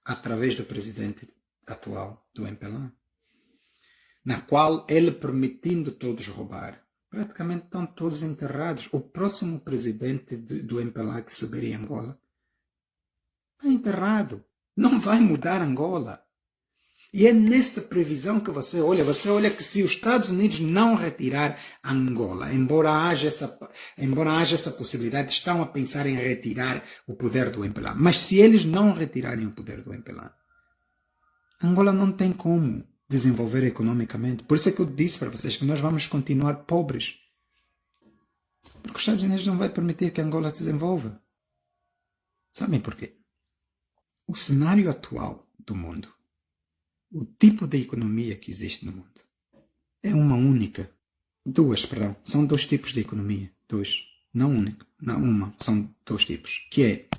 através do presidente atual do MPLA, na qual ele permitindo todos roubar, praticamente estão todos enterrados. O próximo presidente do MPLA que subir em Angola está enterrado. Não vai mudar Angola. E é nessa previsão que você olha que se os Estados Unidos não retirar Angola, embora haja essa possibilidade, estão a pensar em retirar o poder do MPLA. Mas se eles não retirarem o poder do MPLA, Angola não tem como desenvolver economicamente. Por isso é que eu disse para vocês que nós vamos continuar pobres. Porque os Estados Unidos não vai permitir que Angola desenvolva. Sabem porquê? O cenário atual do mundo, o tipo de economia que existe no mundo, é uma única. São dois tipos de economia. Não única, não uma, são dois tipos. Que é,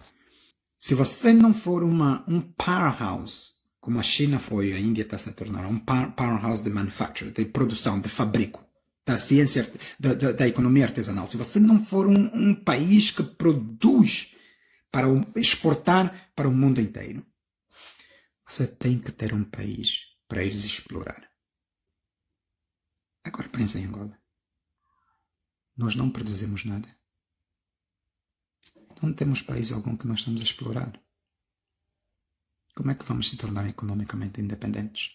se você não for um powerhouse, como a China foi, a Índia está se a tornar um powerhouse de manufacture, de produção, de fabrico, da ciência, da economia artesanal. Se você não for um país que produz para exportar para o mundo inteiro, você tem que ter um país para eles explorar. Agora pensa em Angola. Nós não produzimos nada. Não temos país algum que nós estamos a explorar. Como é que vamos se tornar economicamente independentes?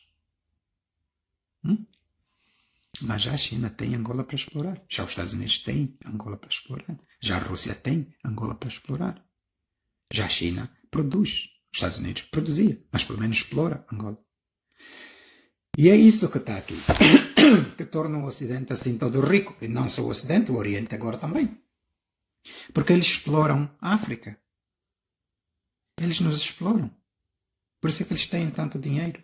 Mas já a China tem Angola para explorar. Já os Estados Unidos têm Angola para explorar. Já a Rússia tem Angola para explorar. Já a China produz. Os Estados Unidos produzia, mas pelo menos explora Angola. E é isso que está aqui, que torna o Ocidente assim todo rico. E não só o Ocidente, o Oriente agora também. Porque eles exploram a África. Eles nos exploram. Por isso é que eles têm tanto dinheiro.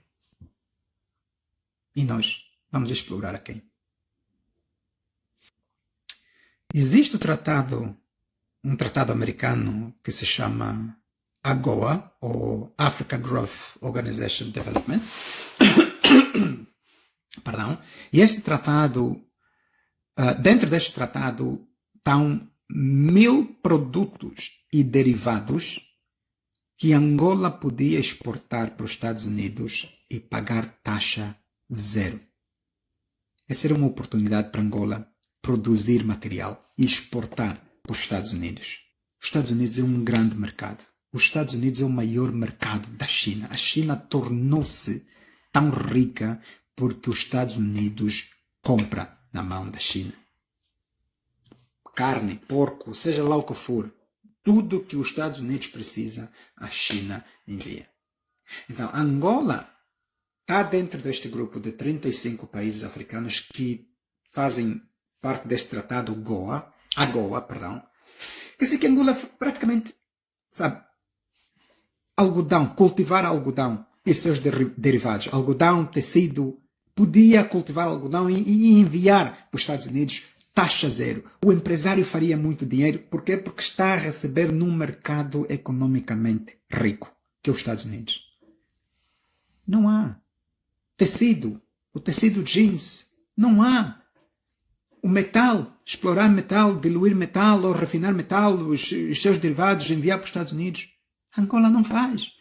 E nós vamos explorar a quem? Existe um tratado americano que se chama AGOA, ou Africa Growth Organization Development. Perdão. E este tratado, dentro deste tratado, estão 1000 produtos e derivados que Angola podia exportar para os Estados Unidos e pagar taxa zero. Essa era uma oportunidade para Angola produzir material e exportar para os Estados Unidos. Os Estados Unidos é um grande mercado. Os Estados Unidos é o maior mercado da China. A China tornou-se tão rica porque os Estados Unidos compra na mão da China. Carne, porco, seja lá o que for, tudo que os Estados Unidos precisa, a China envia. Então, Angola está dentro deste grupo de 35 países africanos que fazem parte deste tratado AGOA, quer dizer que Angola praticamente, sabe, algodão, cultivar algodão e seus derivados, algodão, tecido, podia cultivar algodão e enviar para os Estados Unidos taxa zero. O empresário faria muito dinheiro. Por quê? Porque está a receber num mercado economicamente rico, que é os Estados Unidos. Não há. Tecido, o tecido jeans, não há. O metal, explorar metal, diluir metal ou refinar metal, os seus derivados, enviar para os Estados Unidos. Angola não faz.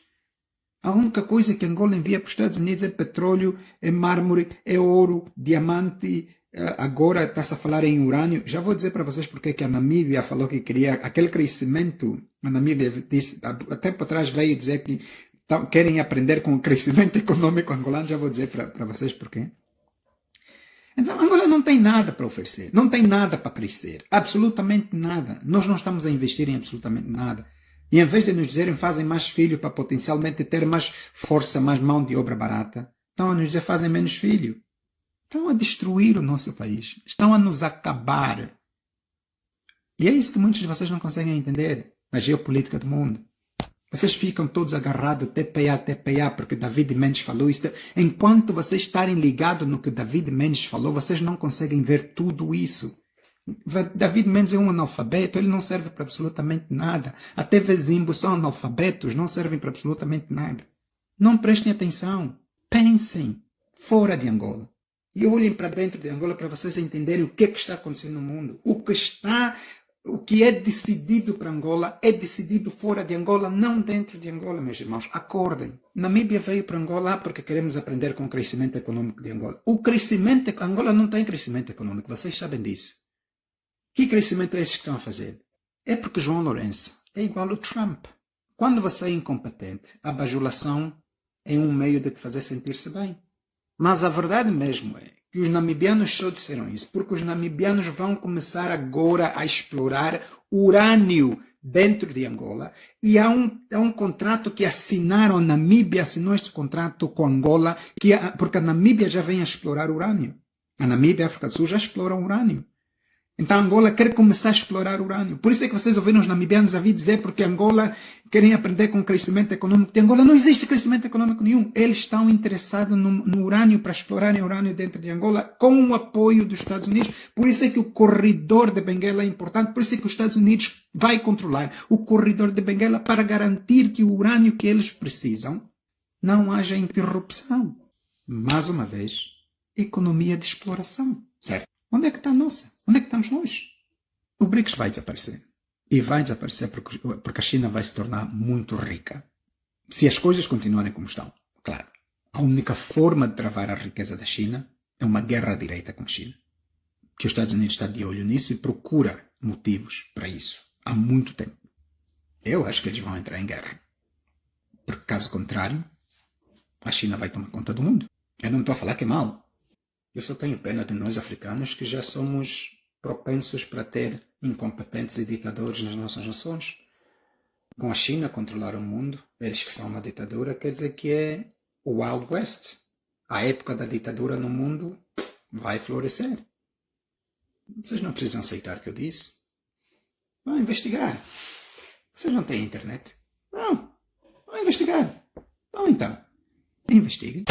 A única coisa que Angola envia para os Estados Unidos é petróleo, é mármore, é ouro, diamante. Agora está-se a falar em urânio. Já vou dizer para vocês porque que a Namíbia falou que queria aquele crescimento. A Namíbia disse, há tempo atrás veio dizer que querem aprender com o crescimento econômico angolano. Já vou dizer para vocês porquê. Então, Angola não tem nada para oferecer. Não tem nada para crescer. Absolutamente nada. Nós não estamos a investir em absolutamente nada. E em vez de nos dizerem fazem mais filho para potencialmente ter mais força, mais mão de obra barata, estão a nos dizer fazem menos filho. Estão a destruir o nosso país. Estão a nos acabar. E é isso que muitos de vocês não conseguem entender na geopolítica do mundo. Vocês ficam todos agarrados, TPA, porque David Mendes falou isso. Enquanto vocês estarem ligados no que David Mendes falou, vocês não conseguem ver tudo isso. David Mendes é um analfabeto, ele não serve para absolutamente nada. A TV Zimbo são analfabetos, não servem para absolutamente nada. Não prestem atenção. Pensem fora de Angola. E olhem para dentro de Angola para vocês entenderem o que está acontecendo no mundo. O que é decidido para Angola é decidido fora de Angola, não dentro de Angola, meus irmãos. Acordem. Namíbia veio para Angola porque queremos aprender com o crescimento econômico de Angola. Angola não tem crescimento econômico, vocês sabem disso. Que crescimento é esse que estão a fazer? É porque João Lourenço é igual ao Trump. Quando você é incompetente, a bajulação é um meio de te fazer sentir-se bem. Mas a verdade mesmo é que os namibianos só disseram isso porque os namibianos vão começar agora a explorar urânio dentro de Angola e há um contrato que assinaram, a Namíbia assinou este contrato com Angola porque a Namíbia já vem a explorar urânio. A Namíbia e a África do Sul já exploram urânio. Então Angola quer começar a explorar urânio. Por isso é que vocês ouviram os namibianos a vir dizer porque Angola querem aprender com o crescimento econômico de Angola. Não existe crescimento econômico nenhum. Eles estão interessados no urânio para explorarem urânio dentro de Angola com o apoio dos Estados Unidos. Por isso é que o corredor de Benguela é importante. Por isso é que os Estados Unidos vai controlar o corredor de Benguela para garantir que o urânio que eles precisam não haja interrupção. Mais uma vez, economia de exploração. Certo? Onde é que está a nossa? Onde é que estamos nós? O BRICS vai desaparecer. E vai desaparecer porque a China vai se tornar muito rica. Se as coisas continuarem como estão, claro. A única forma de travar a riqueza da China é uma guerra direta com a China. Que os Estados Unidos está de olho nisso e procura motivos para isso. Há muito tempo. Eu acho que eles vão entrar em guerra. Porque caso contrário, a China vai tomar conta do mundo. Eu não estou a falar que é mal. Eu só tenho pena de nós africanos que já somos propensos para ter incompetentes e ditadores nas nossas nações. Com a China controlar o mundo, eles que são uma ditadura, quer dizer que é o Wild West. A época da ditadura no mundo vai florescer. Vocês não precisam aceitar o que eu disse. Vão investigar. Vocês não têm internet? Não. Vão investigar. Vão então. Investiguem.